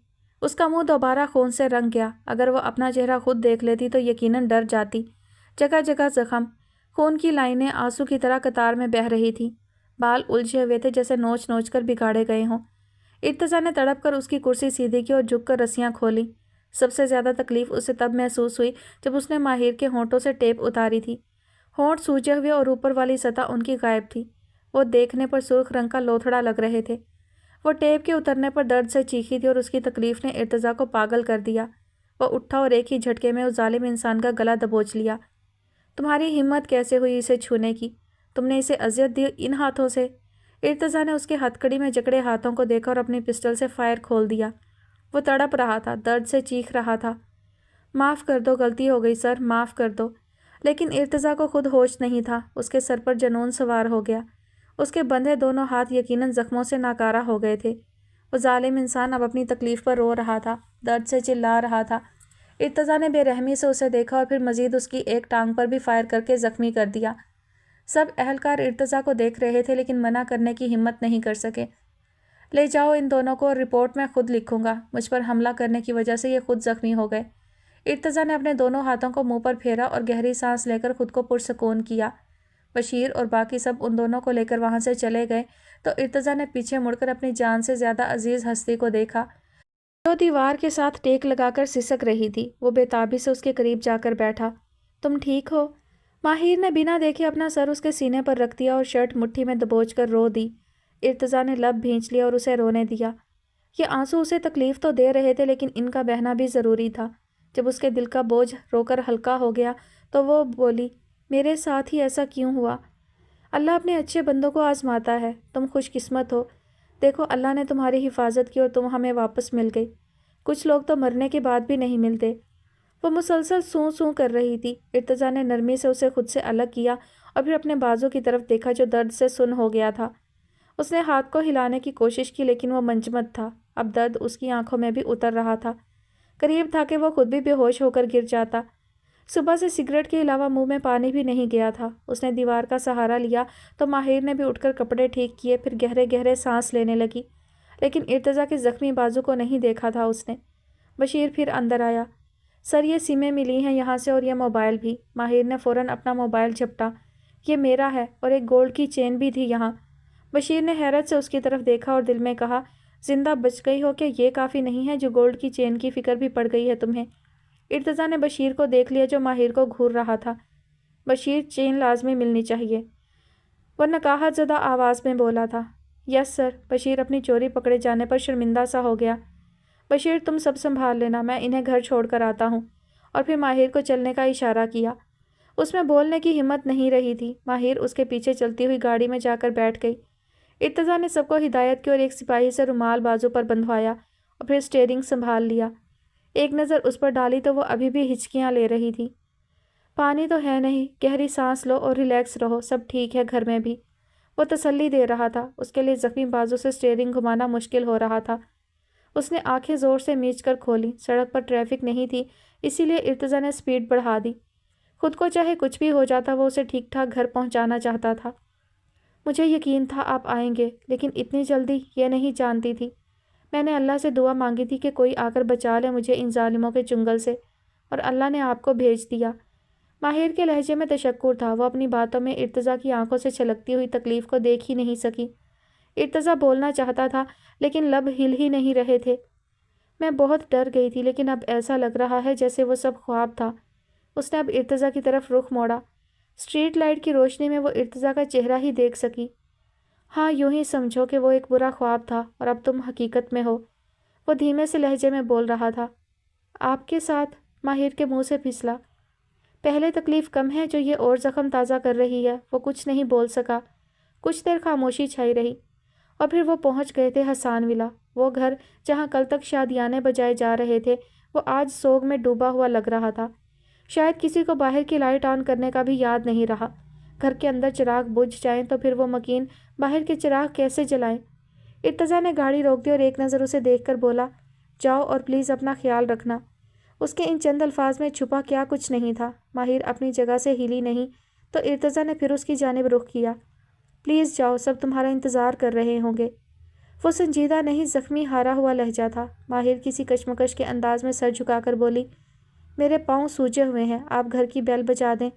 اس کا منہ دوبارہ خون سے رنگ گیا۔ اگر وہ اپنا چہرہ خود دیکھ لیتی تو یقیناً ڈر جاتی۔ جگہ جگہ زخم، خون کی لائنیں آنسو کی طرح قطار میں بہہ رہی تھیں۔ بال الجھے ہوئے تھے جیسے نوچ نوچ کر بگاڑے گئے ہوں۔ ارتضیٰ نے تڑپ کر اس کی کرسی سیدھی کی اور جھک کر رسیاں کھولیں۔ سب سے زیادہ تکلیف اسے تب محسوس ہوئی جب اس نے ماہر کے ہونٹوں سے ٹیپ اتاری تھی۔ ہونٹ سوجے ہوئے اور اوپر والی سطح ان کی غائب تھی۔ وہ دیکھنے پر سرخ رنگ کا لوتھڑا لگ رہے تھے۔ وہ ٹیپ کے اترنے پر درد سے چیخی تھی اور اس کی تکلیف نے ارتضیٰ کو پاگل کر دیا۔ وہ اٹھا اور ایک ہی جھٹکے میں اس ظالم انسان کا گلا دبوچ لیا۔ تمہاری ہمت کیسے ہوئی اسے چھونے کی؟ تم نے اسے اذیت دی ان ہاتھوں سے؟ ارتضیٰ نے اس کے ہتھ کڑی میں جکڑے ہاتھوں کو دیکھا اور اپنی پسٹل سے فائر کھول دیا۔ وہ تڑپ رہا تھا، درد سے چیخ رہا تھا۔ معاف کر دو، غلطی ہو گئی سر، معاف کر دو۔ لیکن ارتضیٰ کو خود ہوش نہیں تھا۔ اس کے سر پر جنون سوار ہو گیا۔ اس کے بندھے دونوں ہاتھ یقیناً زخموں سے ناکارہ ہو گئے تھے۔ وہ ظالم انسان اب اپنی تکلیف پر رو رہا تھا، درد سے چلا رہا تھا۔ ارتضیٰ نے بے رحمی سے اسے دیکھا اور پھر مزید اس کی ایک ٹانگ پر بھی فائر کر کے زخمی کر دیا۔ سب اہلکار ارتضیٰ کو دیکھ رہے تھے لیکن منع کرنے کی ہمت نہیں کر سکے۔ لے جاؤ ان دونوں کو اور رپورٹ میں خود لکھوں گا، مجھ پر حملہ کرنے کی وجہ سے یہ خود زخمی ہو گئے۔ ارتضیٰ نے اپنے دونوں ہاتھوں کو منہ پر پھیرا اور گہری سانس لے کر خود کو پرسکون کیا۔ بشیر اور باقی سب ان دونوں کو لے کر وہاں سے چلے گئے تو ارتضیٰ نے پیچھے مڑ کر اپنی جان سے زیادہ عزیز ہستی کو دیکھا جو دیوار کے ساتھ ٹیک لگا کر سسک رہی تھی۔ وہ بے تابی سے اس کے قریب جا کر بیٹھا۔ تم ٹھیک ہو؟ ماہر نے بنا دیکھے اپنا سر اس کے سینے پر رکھ دیا اور شرٹ مٹھی میں دبوچ کر رو دی۔ ارتضیٰ نے لب بھینچ لیا اور اسے رونے دیا۔ یہ آنسو اسے تکلیف تو دے رہے تھے لیکن ان کا بہنا بھی ضروری تھا۔ جب اس کے دل کا بوجھ رو کر ہلکا ہو گیا تو وہ بولی، میرے ساتھ ہی ایسا کیوں ہوا؟ اللہ اپنے اچھے بندوں کو آزماتا ہے۔ تم خوش قسمت ہو، دیکھو اللہ نے تمہاری حفاظت کی اور تم ہمیں واپس مل گئی۔ کچھ لوگ تو مرنے کے بعد بھی نہیں ملتے۔ وہ مسلسل سوں سوں کر رہی تھی۔ ارتضیٰ نے نرمی سے اسے خود سے الگ کیا اور پھر اپنے بازو کی طرف دیکھا جو درد سے سن ہو گیا تھا۔ اس نے ہاتھ کو ہلانے کی کوشش کی لیکن وہ منجمد تھا۔ اب درد اس کی آنکھوں میں بھی اتر رہا تھا۔ قریب تھا کہ وہ خود بھی بے ہوش ہو کر گر جاتا۔ صبح سے سگریٹ کے علاوہ منہ میں پانی بھی نہیں گیا تھا۔ اس نے دیوار کا سہارا لیا تو ماہر نے بھی اٹھ کر کپڑے ٹھیک کیے، پھر گہرے گہرے سانس لینے لگی، لیکن ارتضیٰ کے زخمی بازو کو نہیں دیکھا تھا اس نے۔ بشیر پھر اندر آیا۔ سر یہ سیمیں ملی ہیں یہاں سے اور یہ موبائل بھی۔ ماہر نے فوراً اپنا موبائل جھپٹا۔ یہ میرا ہے اور ایک گولڈ کی چین بھی تھی یہاں۔ بشیر نے حیرت سے اس کی طرف دیکھا اور دل میں کہا، زندہ بچ گئی ہو کہ یہ کافی نہیں ہے جو گولڈ کی چین کی فکر بھی پڑ گئی ہے تمہیں؟ ارتضیٰ نے بشیر کو دیکھ لیا جو ماہر کو گھور رہا تھا۔ بشیر چین لازمی ملنی چاہیے، وہ نقاہت زدہ آواز میں بولا تھا۔ یس سر۔ بشیر اپنی چوری پکڑے جانے پر شرمندہ سا ہو گیا۔ بشیر تم سب سنبھال لینا، میں انہیں گھر چھوڑ کر آتا ہوں، اور پھر ماہر کو چلنے کا اشارہ کیا۔ اس میں بولنے کی ہمت نہیں رہی تھی۔ ماہر اس کے پیچھے چلتی ہوئی گاڑی میں جا کر بیٹھ گئی۔ ارتضیٰ نے سب کو ہدایت کی اور ایک سپاہی سے رومال بازو پر بندھوایا اور پھر اسٹیئرنگ سنبھال لیا۔ ایک نظر اس پر ڈالی تو وہ ابھی بھی ہچکیاں لے رہی تھی۔ پانی تو ہے نہیں، گہری سانس لو اور ریلیکس رہو، سب ٹھیک ہے گھر میں بھی، وہ تسلی دے رہا تھا۔ اس کے لیے زخمی بازو سے اسٹیئرنگ گھمانا مشکل ہو رہا تھا۔ اس نے آنکھیں زور سے میچ کر کھولی۔ سڑک پر ٹریفک نہیں تھی، اسی لیے ارتضیٰ نے سپیڈ بڑھا دی۔ خود کو چاہے کچھ بھی ہو جاتا وہ اسے ٹھیک ٹھاک گھر پہنچانا چاہتا تھا۔ مجھے یقین تھا آپ آئیں گے، لیکن اتنی جلدی یہ نہیں جانتی تھی۔ میں نے اللہ سے دعا مانگی تھی کہ کوئی آ کر بچا لے مجھے ان ظالموں کے چنگل سے، اور اللہ نے آپ کو بھیج دیا۔ ماہر کے لہجے میں تشکر تھا۔ وہ اپنی باتوں میں ارتضیٰ کی آنکھوں سے چھلکتی ہوئی تکلیف کو دیکھ ہی نہیں سکی۔ ارتضیٰ بولنا چاہتا تھا لیکن لب ہل ہی نہیں رہے تھے۔ میں بہت ڈر گئی تھی لیکن اب ایسا لگ رہا ہے جیسے وہ سب خواب تھا۔ اس نے اب ارتضیٰ کی طرف رخ موڑا۔ اسٹریٹ لائٹ کی روشنی میں وہ ارتضیٰ کا چہرہ ہی دیکھ سکی۔ ہاں یوں ہی سمجھو کہ وہ ایک برا خواب تھا اور اب تم حقیقت میں ہو، وہ دھیمے سے لہجے میں بول رہا تھا۔ آپ کے ساتھ؟ ماہر کے منہ سے پھسلا۔ پہلے تکلیف کم ہے جو یہ اور زخم تازہ کر رہی ہے۔ وہ کچھ نہیں بول سکا۔ کچھ دیر خاموشی چھائی رہی اور پھر وہ پہنچ گئے تھے حسان ولا۔ وہ گھر جہاں کل تک شادیانے بجائے جا رہے تھے وہ آج سوگ میں ڈوبا ہوا لگ رہا تھا۔ شاید کسی کو باہر کی لائٹ آن کرنے کا بھی یاد نہیں رہا۔ گھر کے اندر چراغ بجھ جائیں تو پھر وہ مکین باہر کے چراغ کیسے جلائیں؟ ارتضیٰ نے گاڑی روک دی اور ایک نظر اسے دیکھ کر بولا، جاؤ اور پلیز اپنا خیال رکھنا۔ اس کے ان چند الفاظ میں چھپا کیا کچھ نہیں تھا۔ ماہر اپنی جگہ سے ہلی نہیں تو ارتضیٰ نے پھر اس کی جانب رخ کیا۔ پلیز جاؤ، سب تمہارا انتظار کر رہے ہوں گے۔ وہ سنجیدہ نہیں زخمی ہارا ہوا لہجہ تھا۔ ماہر کسی کشمکش کے انداز میں سر جھکا کر بولی، میرے پاؤں سوجے ہوئے ہیں، آپ گھر کی بیل بجا دیں۔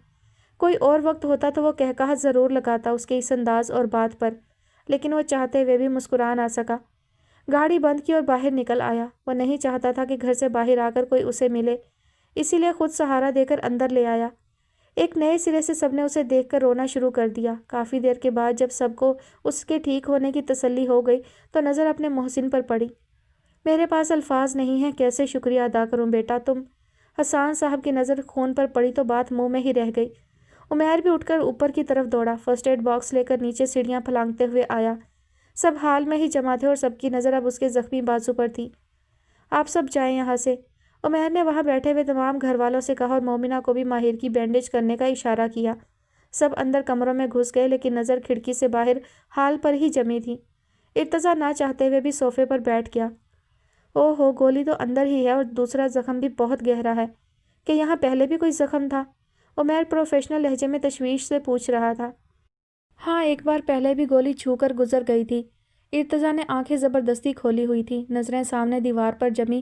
کوئی اور وقت ہوتا تو وہ کہکہا ضرور لگاتا اس کے اس انداز اور بات پر، لیکن وہ چاہتے ہوئے بھی مسکرا نہ سکا۔ گاڑی بند کی اور باہر نکل آیا۔ وہ نہیں چاہتا تھا کہ گھر سے باہر آ کر کوئی اسے ملے، اسی لیے خود سہارا دے کر اندر لے آیا۔ ایک نئے سرے سے سب نے اسے دیکھ کر رونا شروع کر دیا۔ کافی دیر کے بعد جب سب کو اس کے ٹھیک ہونے کی تسلی ہو گئی تو نظر اپنے محسن پر پڑی۔ میرے پاس الفاظ نہیں ہیں کیسے شکریہ ادا کروں بیٹا تم۔ حسان صاحب کی نظر خون پر پڑی تو بات منہ میں ہی رہ گئی۔ عمیر بھی اٹھ کر اوپر کی طرف دوڑا، فرسٹ ایڈ باکس لے کر نیچے سیڑھیاں پھلانگتے ہوئے آیا۔ سب حال میں ہی جمع تھے اور سب کی نظر اب اس کے زخمی بازو پر تھی۔ آپ سب جائیں یہاں سے، عمیر نے وہاں بیٹھے ہوئے تمام گھر والوں سے کہا اور مومنہ کو بھی ماہر کی بینڈیج کرنے کا اشارہ کیا۔ سب اندر کمروں میں گھس گئے لیکن نظر کھڑکی سے باہر حال پر ہی جمی تھی۔ ارتضیٰ نہ چاہتے ہوئے بھی صوفے پر بیٹھ گیا۔ او ہو، گولی تو اندر ہی ہے اور دوسرا زخم بھی بہت گہرا ہے۔ کہ یہاں پہلے بھی کوئی زخم تھا؟ عمیر پروفیشنل لہجے میں تشویش سے پوچھ رہا تھا۔ ہاں ایک بار پہلے بھی گولی چھو کر گزر گئی تھی۔ ارتضیٰ نے آنکھیں زبردستی کھولی ہوئی تھی، نظریں سامنے دیوار پر جمی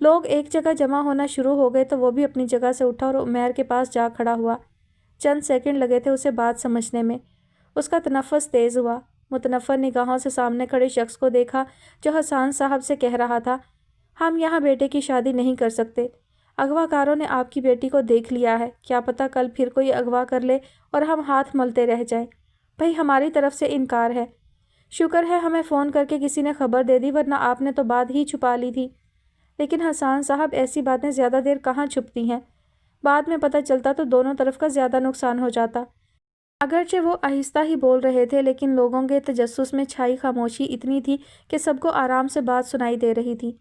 لوگ ایک جگہ جمع ہونا شروع ہو گئے تو وہ بھی اپنی جگہ سے اٹھا اور عمیر کے پاس جا کھڑا ہوا۔ چند سیکنڈ لگے تھے اسے بات سمجھنے میں۔ اس کا تنفس تیز ہوا۔ متنفر نگاہوں سے سامنے کھڑے شخص کو دیکھا جو حسان صاحب سے کہہ رہا تھا، ہم یہاں بیٹے کی شادی نہیں کر سکتے۔ اغوا کاروں نے آپ کی بیٹی کو دیکھ لیا ہے، کیا پتہ کل پھر کوئی اغوا کر لے اور ہم ہاتھ ملتے رہ جائیں۔ بھئی ہماری طرف سے انکار ہے۔ شکر ہے ہمیں فون کر کے کسی نے خبر دے دی، ورنہ آپ نے تو بات ہی چھپا لی تھی۔ لیکن حسان صاحب ایسی باتیں زیادہ دیر کہاں چھپتی ہیں؟ بعد میں پتہ چلتا تو دونوں طرف کا زیادہ نقصان ہو جاتا۔ اگرچہ وہ آہستہ ہی بول رہے تھے لیکن لوگوں کے تجسس میں چھائی خاموشی اتنی تھی کہ سب کو آرام سے بات سنائی دے رہی تھی۔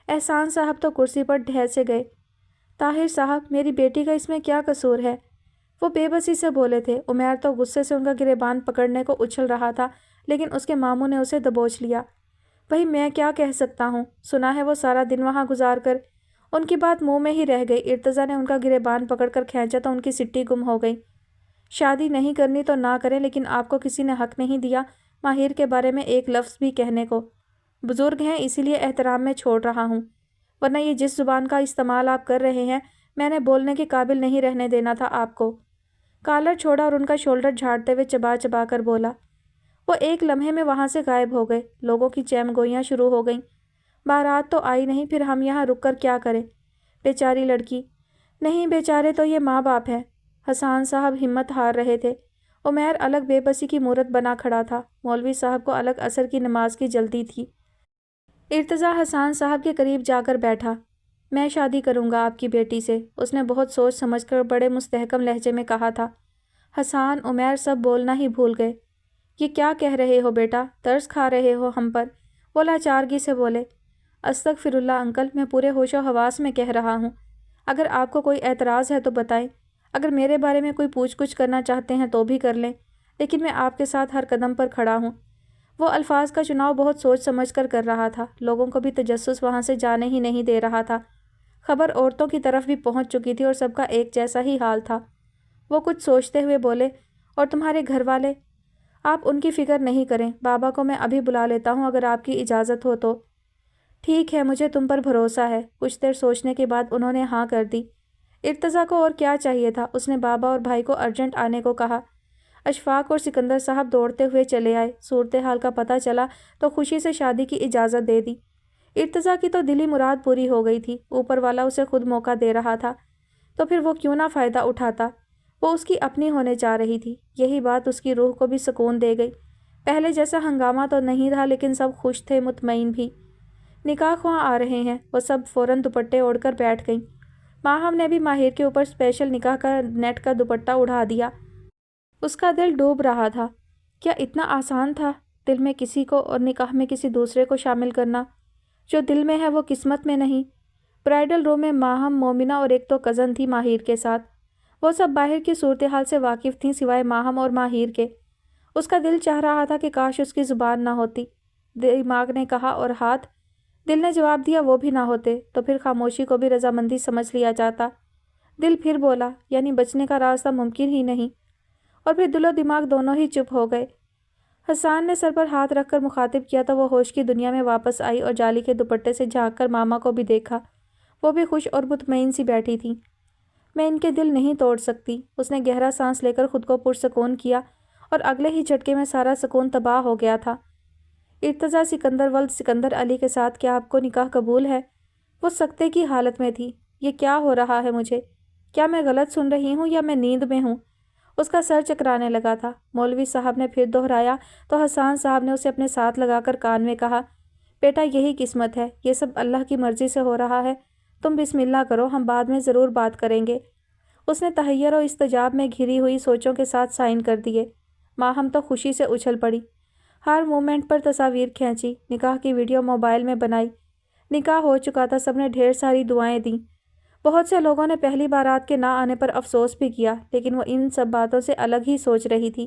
احسان صاحب تو کرسی پر ڈھہ سے گئے۔ طاہر صاحب، میری بیٹی کا اس میں کیا قصور ہے؟ وہ بے بسی سے بولے تھے۔ عمیر تو غصے سے ان کا گریبان پکڑنے کو اچھل رہا تھا لیکن اس کے ماموں نے اسے دبوچ لیا۔ بھئی میں کیا کہہ سکتا ہوں؟ سنا ہے وہ سارا دن وہاں گزار کر۔ ان کی بات منہ میں ہی رہ گئی۔ ارتضیٰ نے ان کا گریبان پکڑ کر کھینچا تو ان کی سٹی گم ہو گئی۔ شادی نہیں کرنی تو نہ کریں، لیکن آپ کو کسی نے حق نہیں دیا ماہر کے بارے میں ایک لفظ بھی کہنے کو۔ بزرگ ہیں اسی لیے احترام میں چھوڑ رہا ہوں، ورنہ یہ جس زبان کا استعمال آپ کر رہے ہیں میں نے بولنے کے قابل نہیں رہنے دینا تھا آپ کو۔ کالر چھوڑا اور ان کا شولڈر جھاڑتے ہوئے چبا چبا کر بولا۔ وہ ایک لمحے میں وہاں سے غائب ہو گئے۔ لوگوں کی چیم گوئیاں شروع ہو گئیں۔ بارات تو آئی نہیں، پھر ہم یہاں رک کر کیا کریں؟ بیچاری لڑکی۔ نہیں، بیچارے تو یہ ماں باپ ہیں۔ حسان صاحب ہمت ہار رہے تھے۔ عمیر الگ بے بسی کی مورت بنا کھڑا تھا۔ مولوی صاحب کو الگ عصر کی نماز کی جلدی تھی۔ ارتضیٰ حسان صاحب کے قریب جا کر بیٹھا۔ میں شادی کروں گا آپ کی بیٹی سے، اس نے بہت سوچ سمجھ کر بڑے مستحکم لہجے میں کہا تھا۔ حسان، عمیر سب بولنا ہی بھول گئے۔ یہ کیا کہہ رہے ہو بیٹا؟ ترس کھا رہے ہو ہم پر؟ وہ لاچارگی سے بولے۔ استغفر اللہ انکل، میں پورے ہوش و حواس میں کہہ رہا ہوں۔ اگر آپ کو کوئی اعتراض ہے تو بتائیں، اگر میرے بارے میں کوئی پوچھ گچھ کرنا چاہتے ہیں تو بھی کر لیں، لیکن میں آپ کے ساتھ ہر قدم پر کھڑا ہوں۔ وہ الفاظ کا چناؤ بہت سوچ سمجھ کر رہا تھا۔ لوگوں کو بھی تجسس وہاں سے جانے ہی نہیں دے رہا تھا۔ خبر عورتوں کی طرف بھی پہنچ چکی تھی اور سب کا ایک جیسا ہی حال تھا۔ وہ کچھ سوچتے ہوئے بولے، اور تمہارے گھر والے؟ آپ ان کی فکر نہیں کریں، بابا کو میں ابھی بلا لیتا ہوں اگر آپ کی اجازت ہو تو۔ ٹھیک ہے، مجھے تم پر بھروسہ ہے۔ کچھ دیر سوچنے کے بعد انہوں نے ہاں کر دی۔ ارتضیٰ کو اور کیا چاہیے تھا؟ اس نے بابا اور بھائی کو ارجنٹ آنے کو کہا۔ اشفاق اور سکندر صاحب دوڑتے ہوئے چلے آئے۔ صورتحال کا پتہ چلا تو خوشی سے شادی کی اجازت دے دی۔ ارتضیٰ کی تو دلی مراد پوری ہو گئی تھی، اوپر والا اسے خود موقع دے رہا تھا، تو پھر وہ کیوں نہ فائدہ اٹھاتا؟ وہ اس کی اپنی ہونے جا رہی تھی۔ یہی بات اس کی روح کو بھی سکون دے گئی۔ پہلے جیسا ہنگامہ تو نہیں تھا لیکن سب خوش تھے، مطمئن بھی۔ نکاح خواہ آ رہے ہیں، وہ سب فوراً دوپٹے اوڑھ کر بیٹھ گئیں۔ ماہم نے بھی ماہر کے اوپر اسپیشل نکاح کا نیٹ کا دوپٹہ اڑا دیا۔ اس کا دل ڈوب رہا تھا۔ کیا اتنا آسان تھا دل میں کسی کو اور نکاح میں کسی دوسرے کو شامل کرنا؟ جو دل میں ہے وہ قسمت میں نہیں۔ برائیڈل روم میں ماہم، مومنہ اور ایک تو کزن تھی ماہر کے ساتھ۔ وہ سب باہر کی صورتحال سے واقف تھیں سوائے ماہم اور ماہر کے۔ اس کا دل چاہ رہا تھا کہ کاش اس کی زبان نہ ہوتی، دماغ نے کہا، اور ہاتھ؟ دل نے جواب دیا وہ بھی نہ ہوتے، تو پھر خاموشی کو بھی رضامندی سمجھ لیا جاتا۔ دل پھر بولا، یعنی بچنے کا راستہ ممکن ہی نہیں، اور پھر دل و دماغ دونوں ہی چپ ہو گئے۔ حسان نے سر پر ہاتھ رکھ کر مخاطب کیا تو وہ ہوش کی دنیا میں واپس آئی اور جالی کے دوپٹے سے جھانک کر ماما کو بھی دیکھا۔ وہ بھی خوش اور مطمئن سی بیٹھی تھیں۔ میں ان کے دل نہیں توڑ سکتی۔ اس نے گہرا سانس لے کر خود کو پرسکون کیا اور اگلے ہی جھٹکے میں سارا سکون تباہ ہو گیا تھا۔ ارتضیٰ سکندر ولد سکندر علی کے ساتھ کیا آپ کو نکاح قبول ہے؟ وہ سکتے کی حالت میں تھی۔ یہ کیا ہو رہا ہے مجھے؟ کیا میں غلط سن رہی ہوں یا میں نیند میں ہوں؟ اس کا سر چکرانے لگا تھا۔ مولوی صاحب نے پھر دہرایا تو حسان صاحب نے اسے اپنے ساتھ لگا کر کان میں کہا، بیٹا یہی قسمت ہے، یہ سب اللہ کی مرضی سے ہو رہا ہے۔ تم بسم اللہ کرو، ہم بعد میں ضرور بات کریں گے۔ اس نے تحیر و استجاب میں گھری ہوئی سوچوں کے ساتھ سائن کر دیے۔ ماہم تو خوشی سے اچھل پڑی۔ ہر مومنٹ پر تصاویر کھینچی، نکاح کی ویڈیو موبائل میں بنائی۔ نکاح ہو چکا تھا، سب نے ڈھیر ساری دعائیں دیں۔ بہت سے لوگوں نے پہلی بارات کے نہ آنے پر افسوس بھی کیا، لیکن وہ ان سب باتوں سے الگ ہی سوچ رہی تھی۔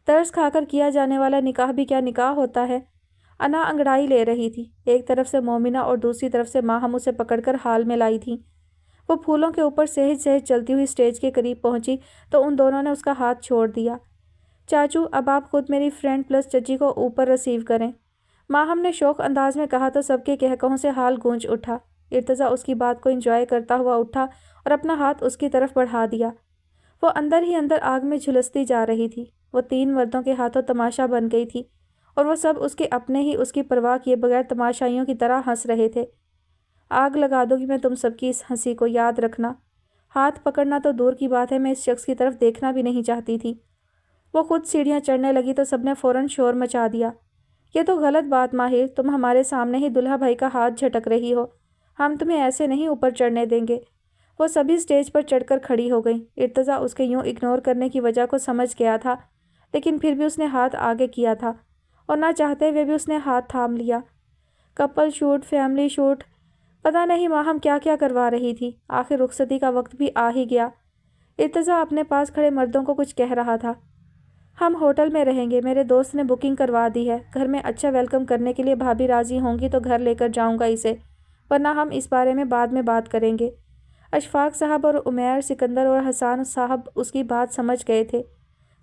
ترس کھا کر کیا جانے والا نکاح بھی کیا نکاح ہوتا ہے؟ انا انگڑائی لے رہی تھی۔ ایک طرف سے مومنہ اور دوسری طرف سے ماہم اسے پکڑ کر حال میں لائی تھیں۔ وہ پھولوں کے اوپر سہج سہج چلتی ہوئی اسٹیج کے قریب پہنچی تو ان دونوں نے اس کا ہاتھ چھوڑ دیا۔ چاچو، اب آپ خود میری فرینڈ پلس چچی کو اوپر ریسیو کریں، ماہم نے شوق انداز میں کہا تو سب کے کہکہوں سے حال گونج اٹھا۔ ارتضا اس کی بات کو انجوائے کرتا ہوا اٹھا اور اپنا ہاتھ اس کی طرف بڑھا دیا۔ وہ اندر ہی اندر آگ میں جھلستی جا رہی تھی۔ وہ 3 مردوں کے ہاتھوں تماشا بن گئی تھی اور وہ سب اس کے اپنے ہی اس کی پرواہ کیے بغیر تماشائیوں کی طرح ہنس رہے تھے۔ آگ لگا دوں گی میں تم سب کی اس ہنسی کو، یاد رکھنا۔ ہاتھ پکڑنا تو دور کی بات ہے، میں اس شخص کی طرف دیکھنا بھی نہیں چاہتی تھی۔ وہ خود سیڑھیاں چڑھنے لگی تو سب نے فوراً شور مچا دیا۔ یہ تو غلط بات ماہر، تم ہمارے سامنے ہی دلہا بھائی کا ہاتھ جھٹک رہی ہو، ہم تمہیں ایسے نہیں اوپر چڑھنے دیں گے۔ وہ سبھی اسٹیج پر چڑھ کر کھڑی ہو گئیں۔ ارتضا اس کے یوں اگنور کرنے کی وجہ کو سمجھ گیا تھا، لیکن پھر بھی اس نے ہاتھ آگے کیا تھا اور نہ چاہتے ہوئے بھی اس نے ہاتھ تھام لیا۔ کپل شوٹ، فیملی شوٹ، پتہ نہیں ماہم کیا کیا کروا رہی تھی۔ آخر رخصتی کا وقت بھی آ ہی گیا۔ ارتضا اپنے پاس کھڑے مردوں کو کچھ کہہ رہا تھا۔ ہم ہوٹل میں رہیں گے، میرے دوست نے بکنگ کروا دی ہے۔ گھر میں اچھا ویلکم کرنے کے لیے بھابھی راضی ہوں گی تو گھر لے کر جاؤں گا اسے، ورنہ ہم اس بارے میں بعد میں بات کریں گے۔ اشفاق صاحب اور عمیر، سکندر اور حسان صاحب اس کی بات سمجھ گئے تھے۔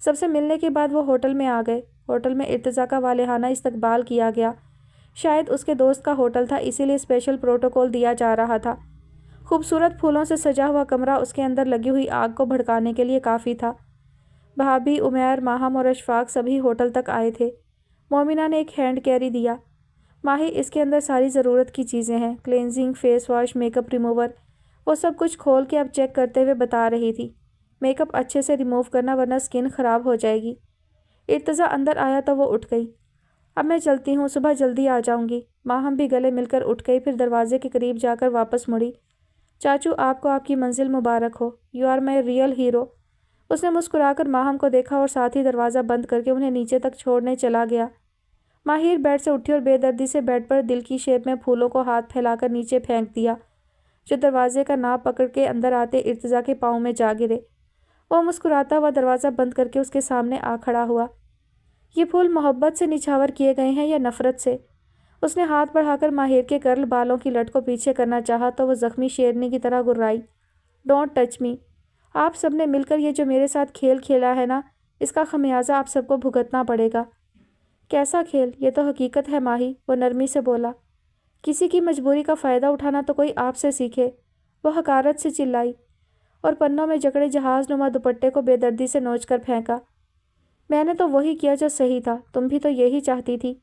سب سے ملنے کے بعد وہ ہوٹل میں آ گئے۔ ہوٹل میں ارتضا کا والہانہ استقبال کیا گیا۔ شاید اس کے دوست کا ہوٹل تھا، اسی لیے اسپیشل پروٹوکول دیا جا رہا تھا۔ خوبصورت پھولوں سے سجا ہوا کمرہ اس کے اندر لگی ہوئی آگ کو بھڑکانے کے لیے کافی تھا۔ بھابھی، عمیر، ماہم اور اشفاق سبھی ہوٹل تک آئے تھے۔ مومنہ نے ایک ہینڈ کیری دیا۔ ماہی، اس کے اندر ساری ضرورت کی چیزیں ہیں، cleansing, face wash, makeup remover. وہ سب کچھ کھول کے اب چیک کرتے ہوئے بتا رہی تھی۔ میک اپ اچھے سے ریموو کرنا ورنہ سکن خراب ہو جائے گی۔ ارتضا اندر آیا تو وہ اٹھ گئی۔ اب میں چلتی ہوں، صبح جلدی آ جاؤں گی۔ ماہم بھی گلے مل کر اٹھ گئی، پھر دروازے کے قریب جا کر واپس مڑی۔ چاچو، آپ کو آپ کی منزل مبارک ہو۔ You are my real hero. اس نے مسکرا کر ماہم کو دیکھا اور ساتھ ہی دروازہ بند کر کے انہیں نیچے تک چھوڑنے چلا گیا۔ ماہر بیڈ سے اٹھی اور بے دردی سے بیڈ پر دل کی شیپ میں پھولوں کو ہاتھ پھیلا کر نیچے پھینک دیا، جو دروازے کا ناپ پکڑ کے اندر آتے ارتضا کے پاؤں میں جا گرے۔ وہ مسکراتا ہوا دروازہ بند کر کے اس کے سامنے آ کھڑا ہوا۔ یہ پھول محبت سے نچھاور کیے گئے ہیں یا نفرت سے؟ اس نے ہاتھ بڑھا کر ماہر کے کرل بالوں کی لٹ کو پیچھے کرنا چاہا تو وہ زخمی شیرنی کی طرح گررائی۔ ڈونٹ ٹچ می۔ آپ سب نے مل کر یہ جو میرے ساتھ کھیل کھیلا ہے نا، اس کا خمیازہ آپ سب کو بھگتنا پڑے گا۔ کیسا کھیل؟ یہ تو حقیقت ہے ماہی، وہ نرمی سے بولا۔ کسی کی مجبوری کا فائدہ اٹھانا تو کوئی آپ سے سیکھے، وہ حقارت سے چلائی اور پنوں میں جکڑے جہاز نما دوپٹے کو بے دردی سے نوچ کر پھینکا۔ میں نے تو وہی کیا جو صحیح تھا، تم بھی تو یہی چاہتی تھی۔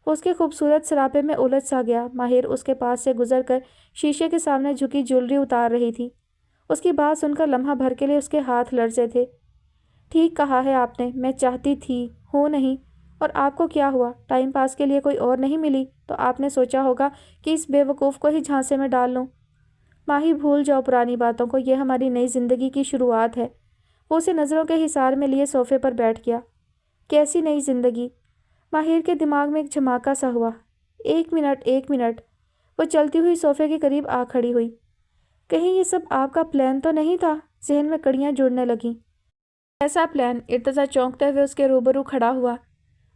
وہ اس کے خوبصورت سراپے میں الجھ سا گیا۔ ماہر اس کے پاس سے گزر کر شیشے کے سامنے جھکی جیولری اتار رہی تھی۔ اس کی بات سن کر لمحہ بھر کے لیے اس کے ہاتھ لرزے تھے۔ ٹھیک کہا ہے آپ نے، میں چاہتی تھی، ہوں نہیں۔ اور آپ کو کیا ہوا؟ ٹائم پاس کے لیے کوئی اور نہیں ملی تو آپ نے سوچا ہوگا کہ اس بے وقوف کو ہی جھانسے میں ڈال لوں۔ ماہی، بھول جاؤ پرانی باتوں کو، یہ ہماری نئی زندگی کی شروعات ہے۔ وہ اسے نظروں کے حصار میں لیے صوفے پر بیٹھ گیا۔ کیسی نئی زندگی؟ ماہر کے دماغ میں ایک جھماکا سا ہوا۔ ایک منٹ۔ وہ چلتی ہوئی صوفے کے قریب آ کھڑی ہوئی۔ کہیں یہ سب آپ کا پلان تو نہیں تھا؟ ذہن میں کڑیاں جڑنے لگیں۔ ایسا پلان؟ ارتضا چونکتے ہوئے اس کے روبرو کھڑا ہوا۔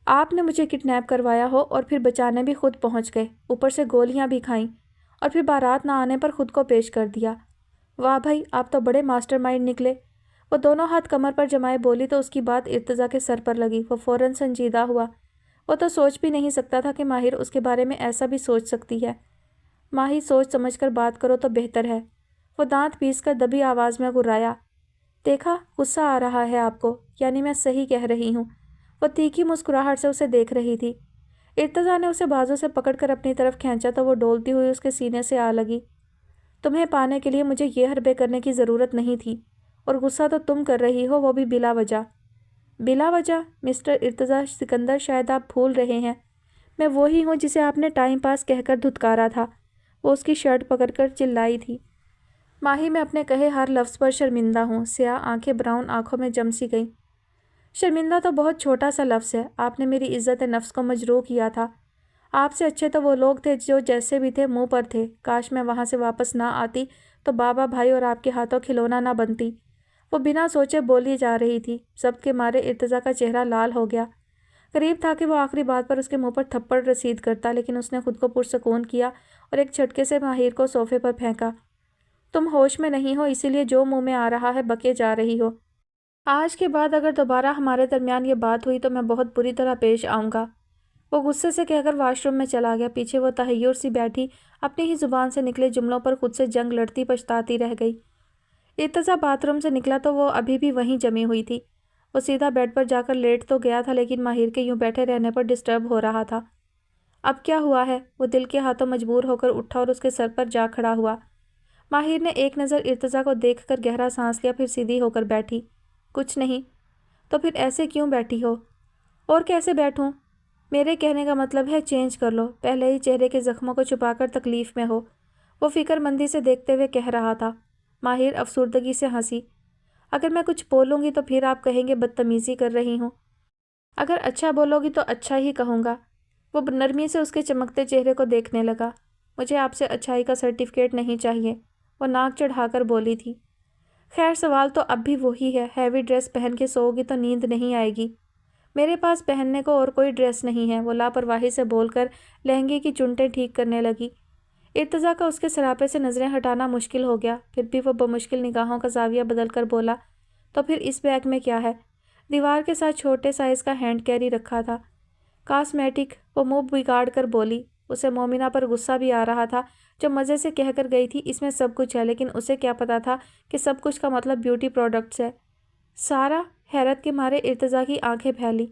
آپ نے مجھے کڈنیپ کروایا ہو اور پھر بچانے بھی خود پہنچ گئے، اوپر سے گولیاں بھی کھائیں اور پھر بارات نہ آنے پر خود کو پیش کر دیا۔ واہ بھائی، آپ تو بڑے ماسٹر مائنڈ نکلے۔ وہ دونوں ہاتھ کمر پر جمائے بولی تو اس کی بات ارتضا کے سر پر لگی۔ وہ فوراً سنجیدہ ہوا۔ وہ تو سوچ بھی نہیں سکتا تھا کہ ماہر اس کے بارے میں ایسا بھی سوچ سکتی ہے۔ ماہی، سوچ سمجھ کر بات کرو تو بہتر ہے۔ وہ دانت پیس کر دبی آواز میں گرایا۔ دیکھا، غصہ آ رہا ہے آپ کو، یعنی میں صحیح کہہ رہی ہوں۔ وہ تیکھی مسکراہٹ سے اسے دیکھ رہی تھی۔ ارتضا نے اسے بازو سے پکڑ کر اپنی طرف کھینچا تو وہ ڈولتی ہوئی اس کے سینے سے آ لگی۔ تمہیں پانے کے لیے مجھے یہ حربے کرنے کی ضرورت نہیں تھی، اور غصہ تو تم کر رہی ہو، وہ بھی بلا وجہ۔ بلا وجہ؟ مسٹر ارتضا سکندر، شاید آپ بھول رہے ہیں، میں وہی ہوں جسے آپ نے ٹائم پاس کہہ کر دھتکارا تھا۔ وہ اس کی شرٹ پکڑ کر چلائی تھی۔ ماہی، میں اپنے کہے ہر لفظ پر شرمندہ ہوں۔ سیاہ آنکھیں براؤن آنکھوں میں جم سی گئیں۔ شرمندہ تو بہت چھوٹا سا لفظ ہے، آپ نے میری عزت نفس کو مجروح کیا تھا۔ آپ سے اچھے تو وہ لوگ تھے جو جیسے بھی تھے منہ پر تھے۔ کاش میں وہاں سے واپس نہ آتی تو بابا بھائی اور آپ کے ہاتھوں کھلونا نہ بنتی۔ وہ بنا سوچے بولی جا رہی تھی۔ ضبط کے مارے ارتضا کا چہرہ لال ہو گیا۔ قریب تھا کہ وہ آخری بات پر اس کے منہ پر تھپڑ رسید کرتا، لیکن اس نے خود کو پرسکون کیا اور ایک جھٹکے سے ماہر کو صوفے پر پھینکا۔ تم ہوش میں نہیں ہو، اسی لیے جو منہ میں آ رہا ہے بکے جا رہی ہو۔ آج کے بعد اگر دوبارہ ہمارے درمیان یہ بات ہوئی تو میں بہت بری طرح پیش آؤں گا۔ وہ غصے سے کہہ کر واش روم میں چلا گیا۔ پیچھے وہ تحیر سی بیٹھی اپنی ہی زبان سے نکلے جملوں پر خود سے جنگ لڑتی پچھتاتی رہ گئی۔ ارتضیٰ باتھ روم سے نکلا تو وہ ابھی بھی وہیں جمی ہوئی تھی۔ وہ سیدھا بیڈ پر جا کر لیٹ تو گیا تھا لیکن ماہر کے یوں بیٹھے رہنے پر ڈسٹرب ہو رہا تھا۔ اب کیا ہوا ہے؟ وہ دل کے ہاتھوں مجبور ہو کر اٹھا اور اس کے سر پر جا کھڑا ہوا۔ ماہر نے ایک نظر ارتضیٰ کو دیکھ کر گہرا سانس لیا، پھر سیدھی ہو کر بیٹھی۔ کچھ نہیں۔ تو پھر ایسے کیوں بیٹھی ہو؟ اور کیسے بیٹھوں؟ میرے کہنے کا مطلب ہے چینج کر لو، پہلے ہی چہرے کے زخموں کو چھپا کر تکلیف میں ہو، وہ فکر مندی سے دیکھتے ہوئے کہہ رہا تھا۔ ماہر افسردگی سے ہنسی۔ اگر میں کچھ بولوں گی تو پھر آپ کہیں گے بدتمیزی کر رہی ہوں۔ اگر اچھا بولو گی تو اچھا ہی کہوں گا۔ وہ نرمی سے اس کے چمکتے چہرے کو دیکھنے لگا۔ مجھے آپ سے اچھائی کا سرٹیفکیٹ نہیں چاہیے، وہ ناک چڑھا کر بولی تھی۔ خیر سوال تو اب بھی وہی ہے، ہیوی ڈریس پہن کے سوؤ گی تو نیند نہیں آئے گی۔ میرے پاس پہننے کو اور کوئی ڈریس نہیں ہے، وہ لاپرواہی سے بول کر لہنگے کی چنٹیں ٹھیک کرنے لگی۔ ارتضیٰ کا اس کے سراپے سے نظریں ہٹانا مشکل ہو گیا، پھر بھی وہ بمشکل نگاہوں کا زاویہ بدل کر بولا، تو پھر اس بیگ میں کیا ہے؟ دیوار کے ساتھ چھوٹے سائز کا ہینڈ کیری رکھا تھا۔ کاسمیٹک، وہ منہ بگاڑ کر بولی۔ اسے مومنہ پر غصہ بھی آ رہا تھا جو مزے سے کہہ کر گئی تھی اس میں سب کچھ ہے، لیکن اسے کیا پتا تھا کہ سب کچھ کا مطلب بیوٹی پروڈکٹس ہے۔ سارا؟ حیرت کے مارے ارتضیٰ کی آنکھیں پھیلی۔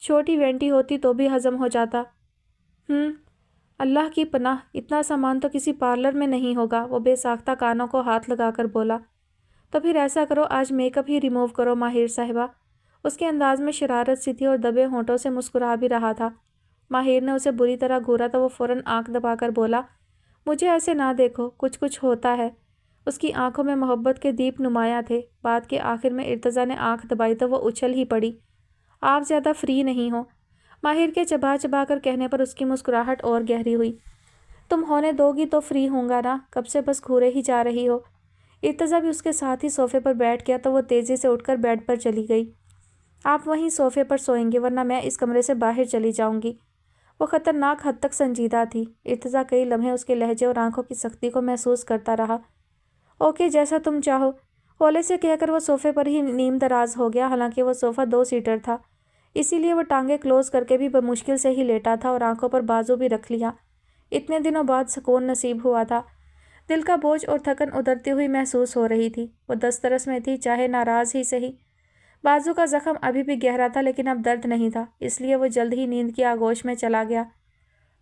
چھوٹی وینٹی ہوتی تو بھی ہضم ہو جاتا۔ اللہ کی پناہ، اتنا سامان تو کسی پارلر میں نہیں ہوگا، وہ بے ساختہ کانوں کو ہاتھ لگا کر بولا۔ تو پھر ایسا کرو، آج میک اپ ہی ریموو کرو ماہر صاحبہ۔ اس کے انداز میں شرارت سی تھی اور دبے ہونٹوں سے مسکرا بھی رہا تھا۔ ماہر نے اسے بری طرح گھورا تو وہ فوراً آنکھ دبا کر بولا، مجھے ایسے نہ دیکھو، کچھ ہوتا ہے۔ اس کی آنکھوں میں محبت کے دیپ نمایاں تھے۔ بات کے آخر میں ارتضیٰ نے آنکھ دبائی تو وہ اچھل ہی پڑی۔ آپ زیادہ فری نہیں ہو، ماہر کے چبا چبا کر کہنے پر اس کی مسکراہٹ اور گہری ہوئی۔ تم ہونے دو گی تو فری ہوں گا نا، کب سے بس گھورے ہی جا رہی ہو۔ ارتضیٰ بھی اس کے ساتھ ہی صوفے پر بیٹھ گیا تو وہ تیزی سے اٹھ کر بیڈ پر چلی گئی۔ آپ وہیں صوفے پر سوئیں گے ورنہ میں اس کمرے سے باہر چلی جاؤں گی۔ وہ خطرناک حد تک سنجیدہ تھی۔ ارتضیٰ کئی لمحے اس کے لہجے اور آنکھوں کی سختی کو محسوس کرتا رہا۔ اوکے، جیسا تم چاہو، ہولے سے کہہ کر وہ صوفے پر ہی نیم دراز ہو گیا۔ حالانکہ وہ صوفہ 2 سیٹر تھا، اسی لیے وہ ٹانگیں کلوز کر کے بھی بمشکل سے ہی لیٹا تھا اور آنکھوں پر بازو بھی رکھ لیا۔ اتنے دنوں بعد سکون نصیب ہوا تھا۔ دل کا بوجھ اور تھکن اترتی ہوئی محسوس ہو رہی تھی۔ وہ دسترس میں تھی، چاہے ناراض ہی سہی۔ بازو کا زخم ابھی بھی گہرا تھا لیکن اب درد نہیں تھا، اس لیے وہ جلد ہی نیند کی آغوش میں چلا گیا۔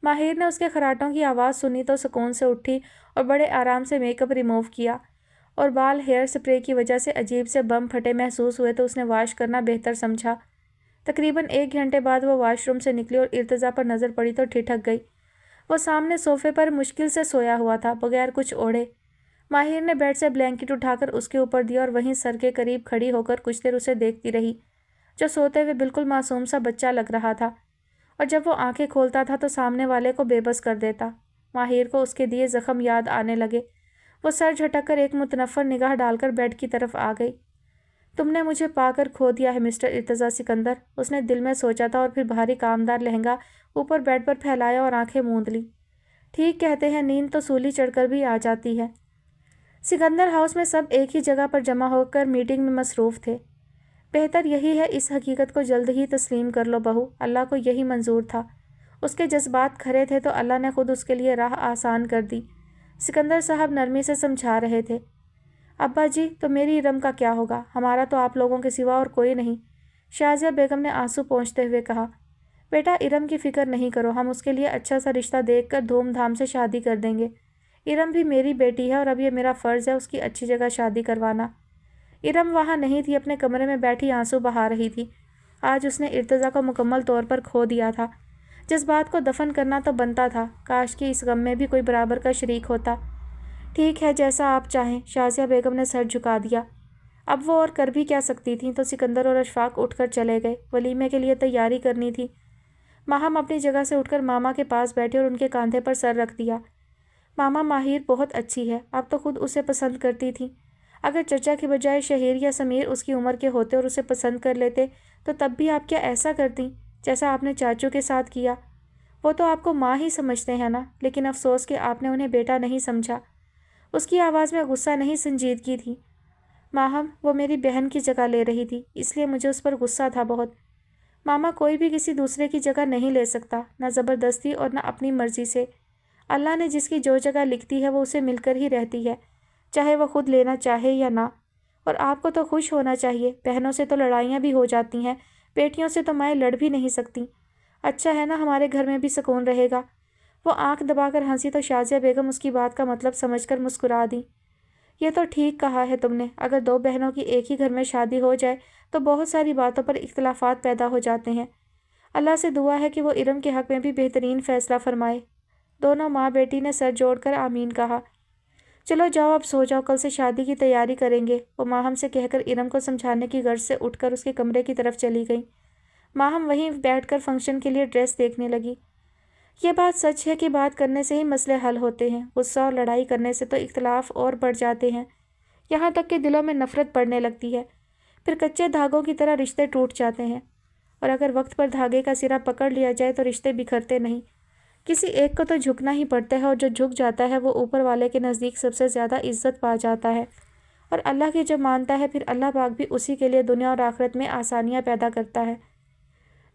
ماہر نے اس کے خراٹوں کی آواز سنی تو سکون سے اٹھی اور بڑے آرام سے میک اپ ریموو کیا، اور بال ہیئر سپرے کی وجہ سے عجیب سے بم پھٹے محسوس ہوئے تو اس نے واش کرنا بہتر سمجھا۔ تقریباً 1 گھنٹے بعد وہ واش روم سے نکلی اور ارتضیٰ پر نظر پڑی تو ٹھٹک گئی۔ وہ سامنے صوفے پر مشکل سے سویا ہوا تھا، بغیر کچھ اوڑھے۔ ماہر نے بیڈ سے بلینکٹ اٹھا کر اس کے اوپر دیا اور وہیں سر کے قریب کھڑی ہو کر کچھ دیر اسے دیکھتی رہی، جو سوتے ہوئے بالکل معصوم سا بچہ لگ رہا تھا، اور جب وہ آنکھیں کھولتا تھا تو سامنے والے کو بے بس کر دیتا۔ ماہر کو اس کے دیے زخم یاد آنے لگے۔ وہ سر جھٹک کر ایک متنفر نگاہ ڈال کر بیڈ کی طرف آ گئی۔ تم نے مجھے پا کر کھو دیا ہے مسٹر ارتضیٰ سکندر، اس نے دل میں سوچا تھا، اور پھر بھاری کامدار لہنگا اوپر بیڈ پر پھیلایا اور آنکھیں موند لی۔ ٹھیک کہتے ہیں، نیند تو سولی چڑھ کر بھی آ جاتی ہے۔ سکندر ہاؤس میں سب ایک ہی جگہ پر جمع ہو کر میٹنگ میں مصروف تھے۔ بہتر یہی ہے اس حقیقت کو جلد ہی تسلیم کر لو بہو، اللہ کو یہی منظور تھا۔ اس کے جذبات کھرے تھے تو اللہ نے خود اس کے لیے راہ آسان کر دی، سکندر صاحب نرمی سے سمجھا رہے تھے۔ ابا جی، تو میری ارم کا کیا ہوگا؟ ہمارا تو آپ لوگوں کے سوا اور کوئی نہیں، شازیہ بیگم نے آنسو پونچھتے ہوئے کہا۔ بیٹا، ارم کی فکر نہیں کرو، ہم اس کے لیے اچھا سا رشتہ دیکھ کر دھوم دھام سے شادی کر دیں گے۔ ارم بھی میری بیٹی ہے اور اب یہ میرا فرض ہے اس کی اچھی جگہ شادی کروانا۔ ارم وہاں نہیں تھی، اپنے کمرے میں بیٹھی آنسو بہا رہی تھی۔ آج اس نے ارتضیٰ کو مکمل طور پر کھو دیا تھا۔ جذبات کو دفن کرنا تو بنتا تھا، کاش کہ اس غم میں بھی کوئی برابر کا شریک ہوتا۔ ٹھیک ہے، جیسا آپ چاہیں، شازیہ بیگم نے سر جھکا دیا۔ اب وہ اور کر بھی کیا سکتی تھیں، تو سکندر اور اشفاق اٹھ کر چلے گئے۔ ولیمے کے لیے تیاری کرنی تھی۔ ماہم اپنی جگہ سے اٹھ کر ماما کے پاس بیٹھے اور ان کے کاندھے پر سر رکھ دیا۔ ماما، ماہر بہت اچھی ہے، آپ تو خود اسے پسند کرتی تھیں۔ اگر چچا کے بجائے شہیر یا سمیر اس کی عمر کے ہوتے اور اسے پسند کر لیتے تو تب بھی آپ کیا ایسا کرتی جیسا آپ نے چاچو کے ساتھ کیا؟ وہ تو آپ کو ماں ہی سمجھتے ہیں نا، لیکن افسوس کہ آپ نے انہیں بیٹا نہیں سمجھا۔ اس کی آواز میں غصہ نہیں، سنجیدگی تھی۔ ماہم، وہ میری بہن کی جگہ لے رہی تھی، اس لیے مجھے اس پر غصہ تھا بہت۔ ماما کوئی بھی کسی دوسرے کی جگہ نہیں لے سکتا، نہ زبردستی اور نہ اپنی مرضی سے۔ اللہ نے جس کی جو جگہ لکھتی ہے وہ اسے مل کر ہی رہتی ہے، چاہے وہ خود لینا چاہے یا نہ۔ اور آپ کو تو خوش ہونا چاہیے، بہنوں سے تو لڑائیاں بھی ہو جاتی ہیں، بیٹیوں سے تو مائیں لڑ بھی نہیں سکتی۔ اچھا ہے نا ہمارے گھر میں بھی سکون رہے گا۔ وہ آنکھ دبا کر ہنسی تو شازیہ بیگم اس کی بات کا مطلب سمجھ کر مسکرا دی۔ یہ تو ٹھیک کہا ہے تم نے، اگر دو بہنوں کی ایک ہی گھر میں شادی ہو جائے تو بہت ساری باتوں پر اختلافات پیدا ہو جاتے ہیں۔ اللہ سے دعا ہے کہ وہ ارم کے حق میں بھی بہترین فیصلہ فرمائے۔ دونوں ماں بیٹی نے سر جوڑ کر آمین کہا۔ چلو جاؤ اب سو جاؤ، کل سے شادی کی تیاری کریں گے، وہ ماہم سے کہہ کر ارم کو سمجھانے کی غرض سے اٹھ کر اس کے کمرے کی طرف چلی گئی۔ ماہم وہیں بیٹھ کر فنکشن کے لیے ڈریس دیکھنے لگی۔ یہ بات سچ ہے کہ بات کرنے سے ہی مسئلے حل ہوتے ہیں، غصہ اور لڑائی کرنے سے تو اختلاف اور بڑھ جاتے ہیں، یہاں تک کہ دلوں میں نفرت پڑنے لگتی ہے، پھر کچے دھاگوں کی طرح رشتے ٹوٹ جاتے ہیں، اور اگر وقت پر دھاگے کا سرا پکڑ لیا جائے تو رشتے بکھرتے نہیں، کسی ایک کو تو جھکنا ہی پڑتا ہے، اور جو جھک جاتا ہے وہ اوپر والے کے نزدیک سب سے زیادہ عزت پا جاتا ہے، اور اللہ کی جب مانتا ہے پھر اللہ پاک بھی اسی کے لیے دنیا اور آخرت میں آسانیاں پیدا کرتا ہے۔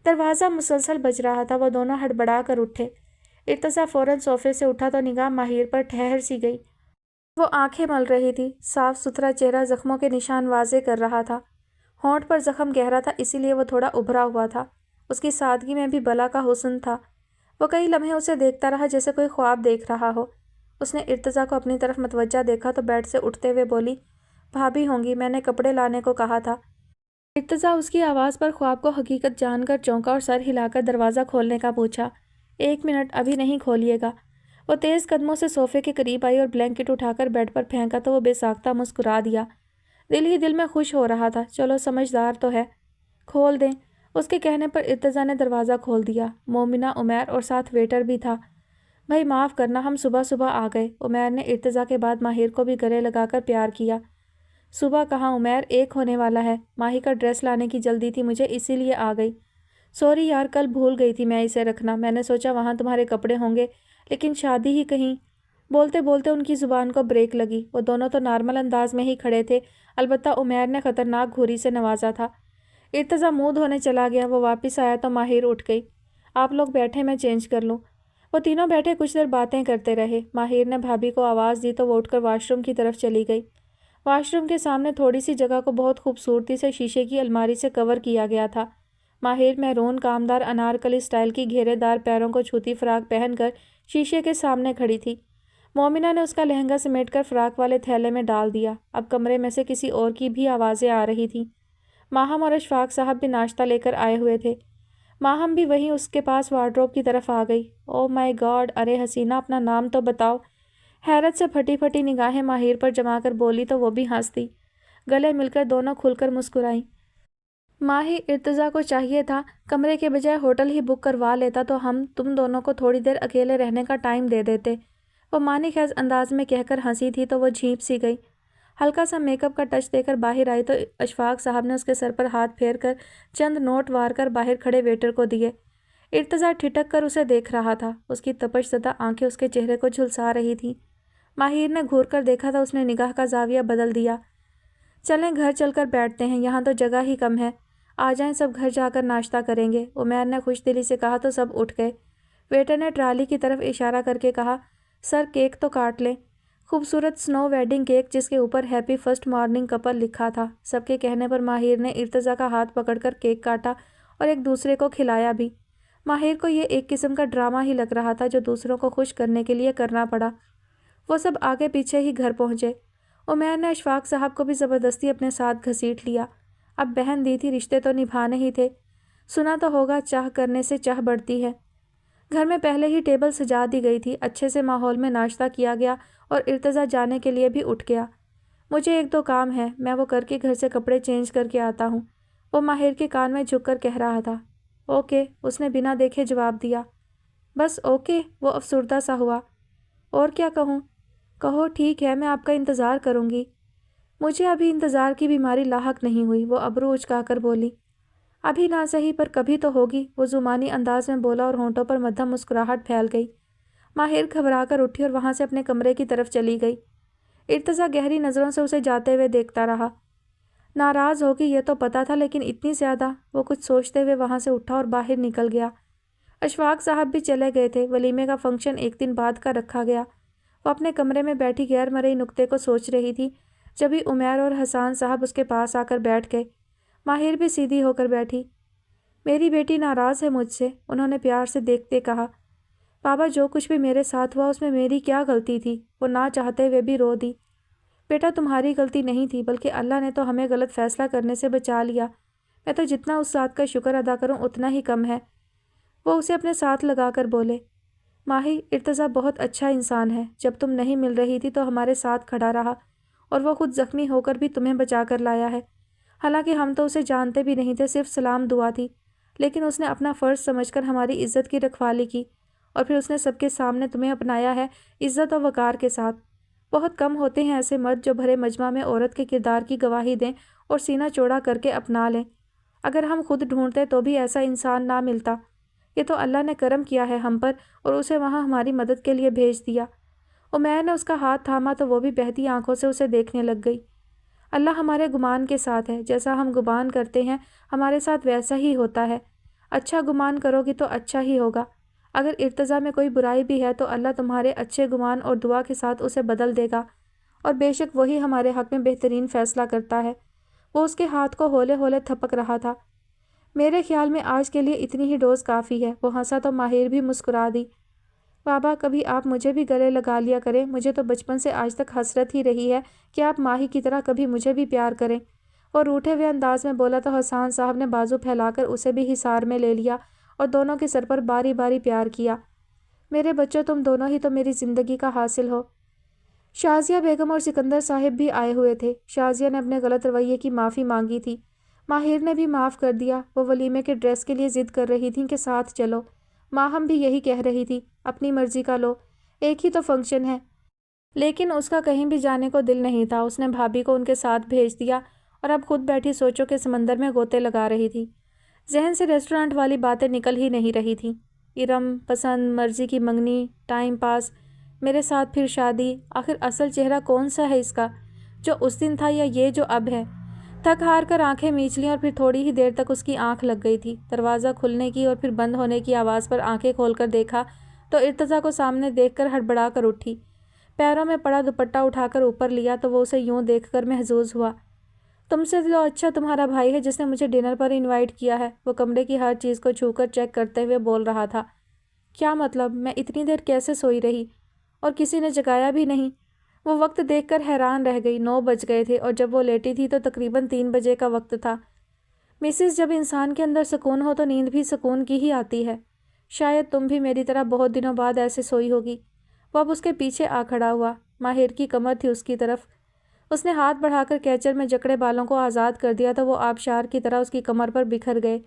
دروازہ مسلسل بج رہا تھا، وہ دونوں ہڑبڑا کر اٹھے۔ ارتضیٰ فوراً صوفے سے اٹھا تو نگاہ ماہر پر ٹھہر سی گئی۔ وہ آنکھیں مل رہی تھی، صاف ستھرا چہرہ زخموں کے نشان واضح کر رہا تھا، ہونٹ پر زخم گہرا تھا اسی لیے وہ تھوڑا ابھرا ہوا تھا، اس کی سادگی میں بھی بلا کا حسن تھا۔ وہ کئی لمحے اسے دیکھتا رہا جیسے کوئی خواب دیکھ رہا ہو۔ اس نے ارتضیٰ کو اپنی طرف متوجہ دیکھا تو بیڈ سے اٹھتے ہوئے بولی، بھابی ہوں گی، میں نے کپڑے لانے کو کہا تھا۔ ارتضیٰ اس کی آواز پر خواب کو حقیقت جان کر چونکا اور سر ہلا کر دروازہ کھولنے کا پوچھا۔ 1 منٹ، ابھی نہیں کھولیے گا۔ وہ تیز قدموں سے صوفے کے قریب آئی اور بلینکٹ اٹھا کر بیڈ پر پھینکا تو وہ بے ساختہ مسکرا دیا۔ دل ہی دل میں خوش ہو رہا تھا، چلو سمجھدار تو ہے، کھول دیں۔ اس کے کہنے پر ارتضیٰ نے دروازہ کھول دیا۔ مومنہ، عمیر اور ساتھ ویٹر بھی تھا۔ بھائی معاف کرنا، ہم صبح صبح آ گئے۔ عمیر نے ارتضیٰ کے بعد ماہر کو بھی گلے لگا کر پیار کیا۔ صبح کہاں عمیر، 1 ہونے والا ہے، ماہی کا ڈریس لانے کی جلدی تھی مجھے اسی لیے آ گئی۔ سوری یار، کل بھول گئی تھی میں اسے رکھنا، میں نے سوچا وہاں تمہارے کپڑے ہوں گے، لیکن شادی ہی کہیں۔ بولتے بولتے ان کی زبان کو بریک لگی۔ وہ دونوں تو نارمل انداز میں ہی کھڑے تھے، البتہ عمیر نے خطرناک گھوری سے نوازا تھا۔ ارتضیٰ منہ دھونے چلا گیا، وہ واپس آیا تو ماہر اٹھ گئی۔ آپ لوگ بیٹھے، میں چینج کر لوں۔ وہ تینوں بیٹھے کچھ دیر باتیں کرتے رہے۔ ماہر نے بھابھی کو آواز دی تو وہ اٹھ کر واش روم کی طرف چلی گئی۔ واش روم کے سامنے تھوڑی سی جگہ کو بہت خوبصورتی سے شیشے کی الماری سے کور کیا گیا تھا۔ ماہر میرون کامدار انارکلی سٹائل کی گھیرے دار پیروں کو چھوتی فراک پہن کر شیشے کے سامنے کھڑی تھی۔ مومنہ نے اس کا لہنگا سمیٹ کر فراک والے تھیلے میں ڈال دیا۔ اب کمرے میں سے کسی اور کی بھی آوازیں آ رہی تھیں۔ ماہم اور اشفاق صاحب بھی ناشتہ لے کر آئے ہوئے تھے۔ ماہم بھی وہیں اس کے پاس وارڈروب کی طرف آ گئی۔ او مائی گاڈ، ارے حسینہ اپنا نام تو بتاؤ۔ حیرت سے پھٹی پھٹی نگاہیں ماہر پر جما کر بولی تو وہ بھی ہنس دی۔ گلے مل کر دونوں کھل کر مسکرائیں۔ ماہر ارتضیٰ کو چاہیے تھا کمرے کے بجائے ہوٹل ہی بک کروا لیتا تو ہم تم دونوں کو تھوڑی دیر اکیلے رہنے کا ٹائم دے دیتے۔ وہ معنی خیز انداز میں کہہ کر ہنسی تھی تو وہ جھیپ سی گئی۔ ہلکا سا میک اپ کا ٹچ دے کر باہر آئی تو اشفاق صاحب نے اس کے سر پر ہاتھ پھیر کر چند نوٹ وار کر باہر کھڑے ویٹر کو دیے۔ ارتضیٰ ٹھٹک کر اسے دیکھ رہا تھا، اس کی تپش زدہ آنکھیں اس کے چہرے کو جھلسا رہی تھیں۔ ماہر نے گھور کر دیکھا تو اس نے نگاہ کا زاویہ بدل دیا۔ چلیں گھر چل کر بیٹھتے ہیں، یہاں تو جگہ ہی کم ہے، آ جائیں سب گھر جا کر ناشتہ کریں گے، عمیر نے خوش دلی سے کہا تو سب اٹھ گئے۔ ویٹر نے ٹرالی کی طرف اشارہ کر کے کہا، سر کیک تو کاٹ لیں۔ خوبصورت سنو ویڈنگ کیک جس کے اوپر ہیپی فرسٹ مارننگ کپل لکھا تھا۔ سب کے کہنے پر ماہر نے ارتضیٰ کا ہاتھ پکڑ کر کیک کاٹا اور ایک دوسرے کو کھلایا بھی۔ ماہر کو یہ ایک قسم کا ڈرامہ ہی لگ رہا تھا جو دوسروں کو خوش کرنے کے لیے کرنا پڑا۔ وہ سب آگے پیچھے ہی گھر پہنچے۔ عمیر نے اشفاق صاحب کو بھی زبردستی اپنے ساتھ گھسیٹ لیا۔ اب بہن دی تھی، رشتے تو نبھانے ہی تھے۔ سنا تو ہوگا چاہ کرنے سے چاہ بڑھتی ہے۔ گھر میں پہلے ہی ٹیبل سجا دی گئی تھی، اچھے سے ماحول میں ناشتہ کیا گیا اور ارتضیٰ جانے کے لیے بھی اٹھ گیا۔ مجھے 1-2 کام ہے، میں وہ کر کے گھر سے کپڑے چینج کر کے آتا ہوں، وہ ماہر کے کان میں جھک کر کہہ رہا تھا۔ اوکے، اس نے بنا دیکھے جواب دیا۔ بس اوکے، وہ افسردہ سا ہوا۔ اور کیا کہوں؟ کہو ٹھیک ہے، میں آپ کا انتظار کروں گی۔ مجھے ابھی انتظار کی بیماری لاحق نہیں ہوئی، وہ ابرو اچکا کر بولی۔ ابھی نہ صحیح پر کبھی تو ہوگی، وہ زمانی انداز میں بولا اور ہونٹوں پر مدھم مسکراہٹ پھیل گئی۔ ماہر گھبرا کر اٹھی اور وہاں سے اپنے کمرے کی طرف چلی گئی۔ ارتضیٰ گہری نظروں سے اسے جاتے ہوئے دیکھتا رہا۔ ناراض ہوگی یہ تو پتہ تھا، لیکن اتنی زیادہ؟ وہ کچھ سوچتے ہوئے وہاں سے اٹھا اور باہر نکل گیا۔ اشفاق صاحب بھی چلے گئے تھے۔ ولیمے کا فنکشن ایک دن بعد کا رکھا گیا۔ وہ اپنے کمرے میں بیٹھی غیر مرئی نکتے کو سوچ رہی تھی، جبھی عمیر اور حسان صاحب اس کے پاس آ کر بیٹھ گئے۔ ماہر بھی سیدھی ہو کر بیٹھی۔ میری بیٹی ناراض ہے مجھ سے، انہوں نے پیار سے دیکھتے کہا۔ بابا جو کچھ بھی میرے ساتھ ہوا اس میں میری کیا غلطی تھی؟ وہ نہ چاہتے ہوئے بھی رو دی۔ بیٹا تمہاری غلطی نہیں تھی، بلکہ اللہ نے تو ہمیں غلط فیصلہ کرنے سے بچا لیا۔ میں تو جتنا اس ذات کا شکر ادا کروں اتنا ہی کم ہے۔ وہ اسے اپنے ساتھ لگا کر بولے، ماہی ارتضیٰ بہت اچھا انسان ہے۔ جب تم نہیں مل رہی تھی تو ہمارے ساتھ کھڑا رہا، اور وہ خود زخمی ہو کر بھی تمہیں بچا کر لایا ہے۔ حالانکہ ہم تو اسے جانتے بھی نہیں تھے، صرف سلام دعا تھی، لیکن اس نے اپنا فرض سمجھ کر ہماری عزت کی رکھوالی کی، اور پھر اس نے سب کے سامنے تمہیں اپنایا ہے، عزت و وقار کے ساتھ۔ بہت کم ہوتے ہیں ایسے مرد جو بھرے مجمع میں عورت کے کردار کی گواہی دیں اور سینہ چوڑا کر کے اپنا لیں۔ اگر ہم خود ڈھونڈتے تو بھی ایسا انسان نہ ملتا۔ یہ تو اللہ نے کرم کیا ہے ہم پر، اور اسے وہاں ہماری مدد کے لیے بھیج دیا۔ عمیر نے اس کا ہاتھ تھاما تو وہ بھی بہتی آنکھوں سے اسے دیکھنے لگ گئی۔ اللہ ہمارے گمان کے ساتھ ہے، جیسا ہم گمان کرتے ہیں ہمارے ساتھ ویسا ہی ہوتا ہے۔ اچھا گمان کرو گی تو اچھا ہی ہوگا۔ اگر ارتضیٰ میں کوئی برائی بھی ہے تو اللہ تمہارے اچھے گمان اور دعا کے ساتھ اسے بدل دے گا، اور بے شک وہی ہمارے حق میں بہترین فیصلہ کرتا ہے۔ وہ اس کے ہاتھ کو ہولے ہولے تھپک رہا تھا۔ میرے خیال میں آج کے لیے اتنی ہی ڈوز کافی ہے۔ وہ ہنسا تو ماہر بھی مسکرا دی۔ بابا کبھی آپ مجھے بھی گلے لگا لیا کریں، مجھے تو بچپن سے آج تک حسرت ہی رہی ہے کہ آپ ماہی کی طرح کبھی مجھے بھی پیار کریں۔ وہ روٹھے ہوئے انداز میں بولا تو حسان صاحب نے بازو پھیلا کر اسے بھی حصار میں لے لیا اور دونوں کے سر پر باری باری پیار کیا۔ میرے بچوں تم دونوں ہی تو میری زندگی کا حاصل ہو۔ شازیہ بیگم اور سکندر صاحب بھی آئے ہوئے تھے۔ شازیہ نے اپنے غلط رویے کی معافی مانگی تھی، ماہر نے بھی معاف کر دیا۔ وہ ولیمے کے ڈریس کے لیے ضد کر رہی تھیں کہ ساتھ چلو۔ ماہم بھی یہی کہہ رہی تھی، اپنی مرضی کا لو، ایک ہی تو فنکشن ہے۔ لیکن اس کا کہیں بھی جانے کو دل نہیں تھا۔ اس نے بھابھی کو ان کے ساتھ بھیج دیا اور اب خود بیٹھی سوچوں کے سمندر میں غوطے لگا رہی تھی۔ ذہن سے ریسٹورانٹ والی باتیں نکل ہی نہیں رہی تھیں۔ ارم، پسند، مرضی کی منگنی، ٹائم پاس، میرے ساتھ پھر شادی، آخر اصل چہرہ کون سا ہے اس کا، جو اس دن تھا یا یہ جو اب ہے؟ تھک ہار کر آنکھیں میچ لیں اور پھر تھوڑی ہی دیر تک اس کی آنکھ لگ گئی تھی۔ دروازہ کھلنے کی اور پھر بند ہونے کی آواز پر آنکھیں کھول کر دیکھا تو ارتضیٰ کو سامنے دیکھ کر ہڑبڑا کر اٹھی۔ پیروں میں پڑا دوپٹہ اٹھا کر اوپر لیا تو وہ اسے یوں دیکھ کر محظوظ ہوا۔ تم سے تو اچھا تمہارا بھائی ہے جس نے مجھے ڈنر پر انوائٹ کیا ہے، وہ کمرے کی ہر چیز کو چھو کر چیک کرتے ہوئے بول رہا تھا۔ کیا مطلب؟ میں اتنی دیر کیسے سوئی رہی اور کسی نے جگایا بھی نہیں؟ وہ وقت دیکھ کر حیران رہ گئی۔ 9 بج گئے تھے اور جب وہ لیٹی تھی تو تقریباً 3 بجے کا وقت تھا۔ مسز، جب انسان کے اندر سکون ہو تو نیند بھی سکون کی ہی آتی ہے۔ شاید تم بھی میری طرح بہت دنوں بعد ایسے سوئی ہوگی۔ وہ اب اس کے پیچھے آ کھڑا ہوا۔ ماہر کی کمر تھی اس کی طرف۔ اس نے ہاتھ بڑھا کر کیچر میں جکڑے بالوں کو آزاد کر دیا تو وہ آبشار کی طرح اس کی کمر پر بکھر گئے۔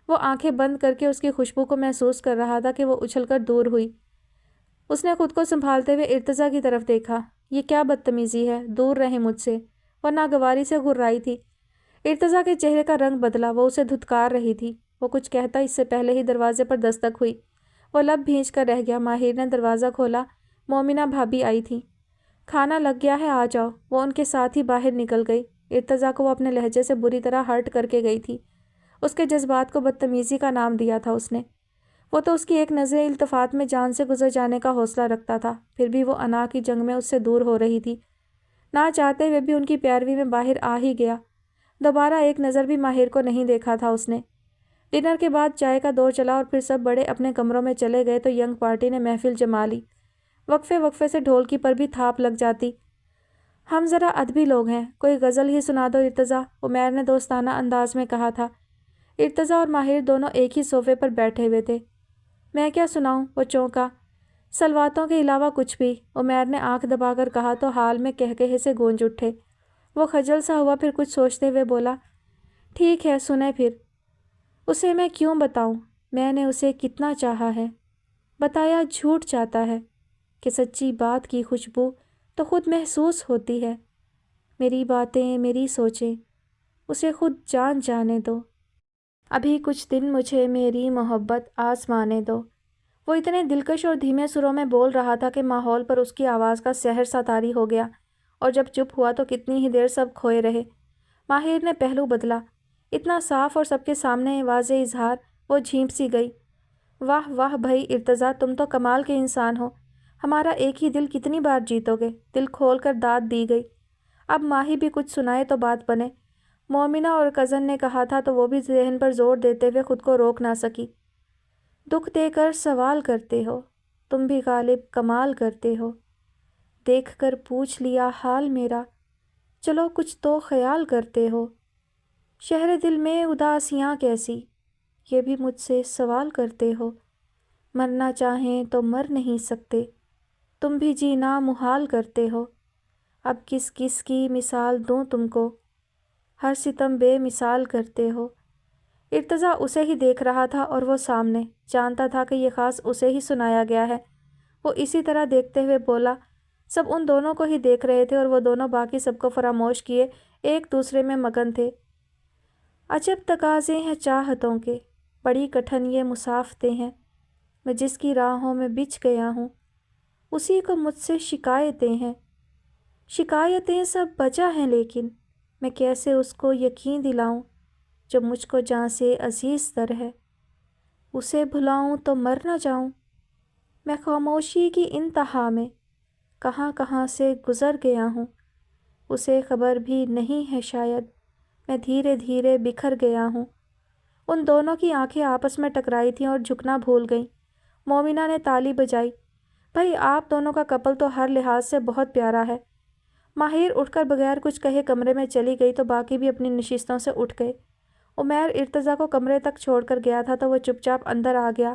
وہ آنکھیں بند کر کے اس کی خوشبو کو محسوس کر رہا تھا کہ وہ اچھل کر دور ہوئی۔ اس نے خود کو سنبھالتے ہوئے ارتضیٰ کی طرف دیکھا۔ یہ کیا بدتمیزی ہے، دور رہیں مجھ سے۔ وہ ناگواری سے گھررائی تھی۔ ارتضیٰ کے چہرے کا رنگ بدلا، وہ اسے دھتکار رہی تھی۔ وہ کچھ کہتا اس سے پہلے ہی دروازے پر دستک ہوئی۔ وہ لب بھینچ کر رہ گیا۔ ماہر نے دروازہ کھولا۔ مومنہ بھابھی آئی تھیں۔ کھانا لگ گیا ہے، آ جاؤ۔ وہ ان کے ساتھ ہی باہر نکل گئی۔ ارتضیٰ کو وہ اپنے لہجے سے بری طرح ہرٹ کر کے گئی تھی۔ اس کے جذبات کو بدتمیزی کا نام دیا تھا اس نے۔ وہ تو اس کی ایک نظر التفات میں جان سے گزر جانے کا حوصلہ رکھتا تھا، پھر بھی وہ انا کی جنگ میں اس سے دور ہو رہی تھی۔ نہ چاہتے ہوئے بھی ان کی پیروی میں باہر آ ہی گیا۔ دوبارہ ایک نظر بھی ماہر کو نہیں دیکھا تھا اس نے۔ ڈنر کے بعد چائے کا دور چلا اور پھر سب بڑے اپنے کمروں میں چلے گئے تو ینگ پارٹی نے محفل جما لی۔ وقفے وقفے سے ڈھولکی پر بھی تھاپ لگ جاتی۔ ہم ذرا ادبی لوگ ہیں، کوئی غزل ہی سنا دو ارتضیٰ، عمیر نے دوستانہ انداز میں کہا تھا۔ ارتضیٰ اور ماہر دونوں ایک ہی صوفے پر بیٹھے ہوئے تھے۔ میں کیا سناؤں؟ وہ چونکا۔ سلواتوں کے علاوہ کچھ بھی، عمیر نے آنکھ دبا کر کہا تو حال میں کہکہے سے گونج اٹھے۔ وہ خجل سا ہوا، پھر کچھ سوچتے ہوئے بولا، ٹھیک ہے سنیں پھر۔ اسے میں کیوں بتاؤں، میں نے اسے کتنا چاہا ہے، بتایا جھوٹ جاتا ہے کہ سچی بات کی خوشبو تو خود محسوس ہوتی ہے۔ میری باتیں، میری سوچیں، اسے خود جان جانے دو۔ ابھی کچھ دن مجھے میری محبت آزمانے دو۔ وہ اتنے دلکش اور دھیمے سروں میں بول رہا تھا کہ ماحول پر اس کی آواز کا سحر سا طاری ہو گیا، اور جب چپ ہوا تو کتنی ہی دیر سب کھوئے رہے۔ ماہر نے پہلو بدلا، اتنا صاف اور سب کے سامنے واضح اظہار۔ وہ جھینپ سی گئی۔ واہ واہ بھائی ارتضیٰ، تم تو کمال کے انسان ہو، ہمارا ایک ہی دل کتنی بار جیتو گے۔ دل کھول کر داد دی گئی۔ اب ماہی بھی کچھ سنائے تو بات بنے۔ مومنہ اور کزن نے کہا تھا تو وہ بھی ذہن پر زور دیتے ہوئے خود کو روک نہ سکی۔ دکھ دے کر سوال کرتے ہو، تم بھی غالب کمال کرتے ہو، دیکھ کر پوچھ لیا حال میرا، چلو کچھ تو خیال کرتے ہو، شہر دل میں اداسیاں کیسی، یہ بھی مجھ سے سوال کرتے ہو، مرنا چاہیں تو مر نہیں سکتے، تم بھی جینا محال کرتے ہو، اب کس کس کی مثال دوں تم کو، ہر ستم بے مثال کرتے ہو۔ ارتضیٰ اسے ہی دیکھ رہا تھا اور وہ سامنے، جانتا تھا کہ یہ خاص اسے ہی سنایا گیا ہے۔ وہ اسی طرح دیکھتے ہوئے بولا، سب ان دونوں کو ہی دیکھ رہے تھے اور وہ دونوں باقی سب کو فراموش کیے ایک دوسرے میں مگن تھے۔ عجب تقاضے ہیں چاہتوں کے، بڑی کٹھن یہ مسافتیں ہیں، میں جس کی راہوں میں بچھ گیا ہوں، اسی کو مجھ سے شکایتیں ہیں، شکایتیں سب بجا ہیں لیکن میں کیسے اس کو یقین دلاؤں جو مجھ کو جاں سے عزیز تر ہے، اسے بھلاؤں تو مر نہ جاؤں، میں خاموشی کی انتہا میں کہاں کہاں سے گزر گیا ہوں، اسے خبر بھی نہیں ہے شاید میں دھیرے دھیرے بکھر گیا ہوں۔ ان دونوں کی آنکھیں آپس میں ٹکرائی تھیں اور جھکنا بھول گئیں۔ مومنہ نے تالی بجائی، بھائی آپ دونوں کا کپل تو ہر لحاظ سے بہت پیارا ہے۔ ماہر اٹھ کر بغیر کچھ کہے کمرے میں چلی گئی تو باقی بھی اپنی نشستوں سے اٹھ گئے۔ عمیر ارتضیٰ کو کمرے تک چھوڑ کر گیا تھا تو وہ چپ چاپ اندر آ گیا۔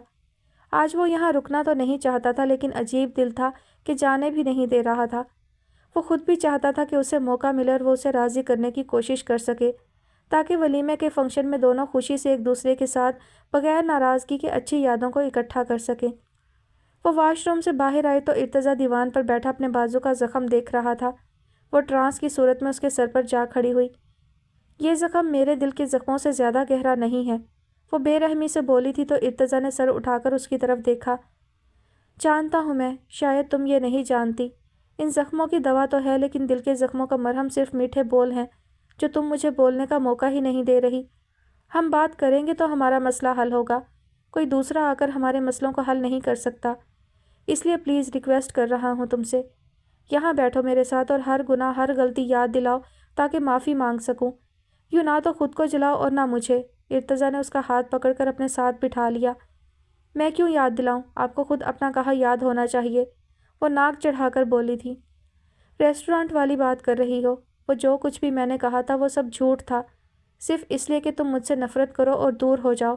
آج وہ یہاں رکنا تو نہیں چاہتا تھا لیکن عجیب دل تھا کہ جانے بھی نہیں دے رہا تھا۔ وہ خود بھی چاہتا تھا کہ اسے موقع ملے اور وہ اسے راضی کرنے کی کوشش کر سکے تاکہ ولیمے کے فنکشن میں دونوں خوشی سے ایک دوسرے کے ساتھ بغیر ناراضگی کے اچھی یادوں کو اکٹھا کر سکیں۔ وہ واش روم سے باہر آئے تو ارتضیٰ دیوان پر بیٹھا اپنے بازو کا زخم دیکھ رہا تھا۔ وہ ٹرانس کی صورت میں اس کے سر پر جا کھڑی ہوئی۔ یہ زخم میرے دل کے زخموں سے زیادہ گہرا نہیں ہے، وہ بے رحمی سے بولی تھی تو ارتضیٰ نے سر اٹھا کر اس کی طرف دیکھا۔ جانتا ہوں میں، شاید تم یہ نہیں جانتی، ان زخموں کی دوا تو ہے لیکن دل کے زخموں کا مرہم صرف میٹھے بول ہیں جو تم مجھے بولنے کا موقع ہی نہیں دے رہی۔ ہم بات کریں گے تو ہمارا مسئلہ حل ہوگا، کوئی دوسرا آ کر ہمارے مسئلوں کو حل نہیں کر سکتا، اس لیے پلیز ریکویسٹ کر رہا ہوں تم سے، یہاں بیٹھو میرے ساتھ اور ہر گناہ ہر غلطی یاد دلاؤ تاکہ معافی مانگ سکوں، یوں نہ تو خود کو جلاؤ اور نہ مجھے۔ ارتضیٰ نے اس کا ہاتھ پکڑ کر اپنے ساتھ بٹھا لیا۔ میں کیوں یاد دلاؤں، آپ کو خود اپنا کہا یاد ہونا چاہیے، وہ ناک چڑھا کر بولی تھی۔ ریسٹورانٹ والی بات کر رہی ہو، وہ جو کچھ بھی میں نے کہا تھا وہ سب جھوٹ تھا، صرف اس لیے کہ تم مجھ سے نفرت کرو اور دور ہو جاؤ۔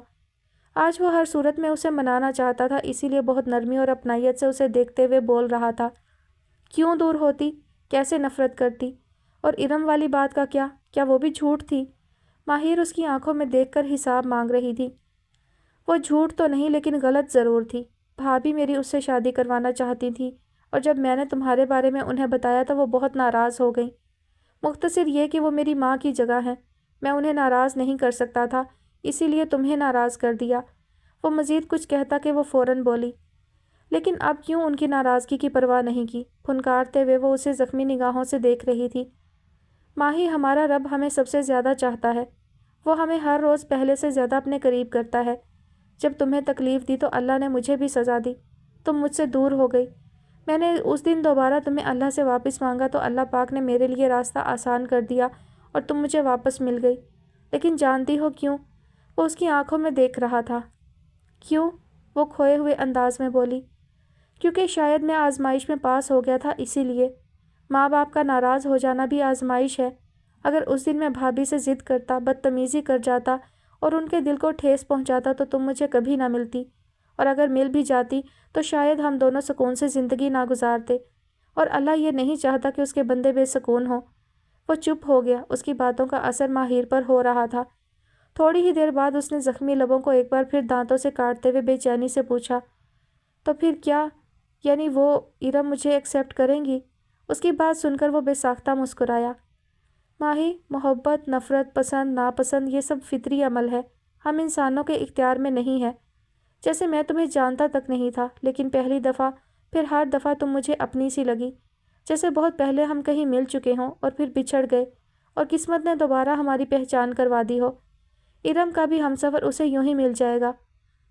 آج وہ ہر صورت میں اسے منانا چاہتا تھا، اسی لیے بہت نرمی اور اپنائیت سے اسے دیکھتے ہوئے بول رہا تھا۔ کیوں دور ہوتی، کیسے نفرت کرتی، اور ارم والی بات کا کیا وہ بھی جھوٹ تھی؟ ماہر اس کی آنکھوں میں دیکھ کر حساب مانگ رہی تھی۔ وہ جھوٹ تو نہیں لیکن غلط ضرور تھی، بھابھی میری اس سے شادی کروانا چاہتی تھی اور جب میں نے تمہارے بارے میں انہیں بتایا تو وہ بہت ناراض ہو گئیں۔ مختصر یہ کہ وہ میری ماں کی جگہ ہیں، میں انہیں ناراض نہیں کر سکتا تھا، اسی لیے تمہیں ناراض کر دیا۔ وہ مزید کچھ کہتا کہ وہ فوراً بولی، لیکن اب کیوں ان کی ناراضگی کی پرواہ نہیں کی؟ پھنکارتے ہوئے وہ اسے زخمی نگاہوں سے دیکھ رہی تھی۔ ماہی، ہمارا رب ہمیں سب سے زیادہ چاہتا ہے، وہ ہمیں ہر روز پہلے سے زیادہ اپنے قریب کرتا ہے۔ جب تمہیں تکلیف دی تو اللہ نے مجھے بھی سزا دی، تم مجھ سے دور ہو گئی، میں نے اس دن دوبارہ تمہیں اللہ سے واپس مانگا تو اللہ پاک نے میرے لیے راستہ آسان کر دیا اور تم مجھے واپس مل گئی، لیکن جانتی ہو کیوں؟ وہ اس کی آنکھوں میں دیکھ رہا تھا۔ کیوں؟ وہ کھوئے ہوئے انداز میں بولی، کیونکہ شاید میں آزمائش میں پاس ہو گیا تھا، اسی لیے۔ ماں باپ کا ناراض ہو جانا بھی آزمائش ہے، اگر اس دن میں بھابھی سے ضد کرتا، بدتمیزی کر جاتا اور ان کے دل کو ٹھیس پہنچاتا تو تم مجھے کبھی نہ ملتی، اور اگر مل بھی جاتی تو شاید ہم دونوں سکون سے زندگی نہ گزارتے، اور اللہ یہ نہیں چاہتا کہ اس کے بندے بے سکون ہوں۔ وہ چپ ہو گیا، اس کی باتوں کا اثر ماہر پر ہو رہا تھا۔ تھوڑی ہی دیر بعد اس نے زخمی لبوں کو ایک بار پھر دانتوں سے کاٹتے ہوئے بے چینی سے پوچھا، تو پھر کیا؟ یعنی وہ ارم مجھے ایکسیپٹ کریں گی؟ اس کی بات سن کر وہ بے ساختہ مسکرایا۔ ماہی، محبت، نفرت، پسند، ناپسند یہ سب فطری عمل ہے، ہم انسانوں کے اختیار میں نہیں ہے۔ جیسے میں تمہیں جانتا تک نہیں تھا لیکن پہلی دفعہ پھر ہر دفعہ تم مجھے اپنی سی لگی، جیسے بہت پہلے ہم کہیں مل چکے ہوں اور پھر بچھڑ گئے اور قسمت نے دوبارہ ہماری پہچان کروا دی ہو۔ ارم کا بھی ہمسفر اسے یوں ہی مل جائے گا۔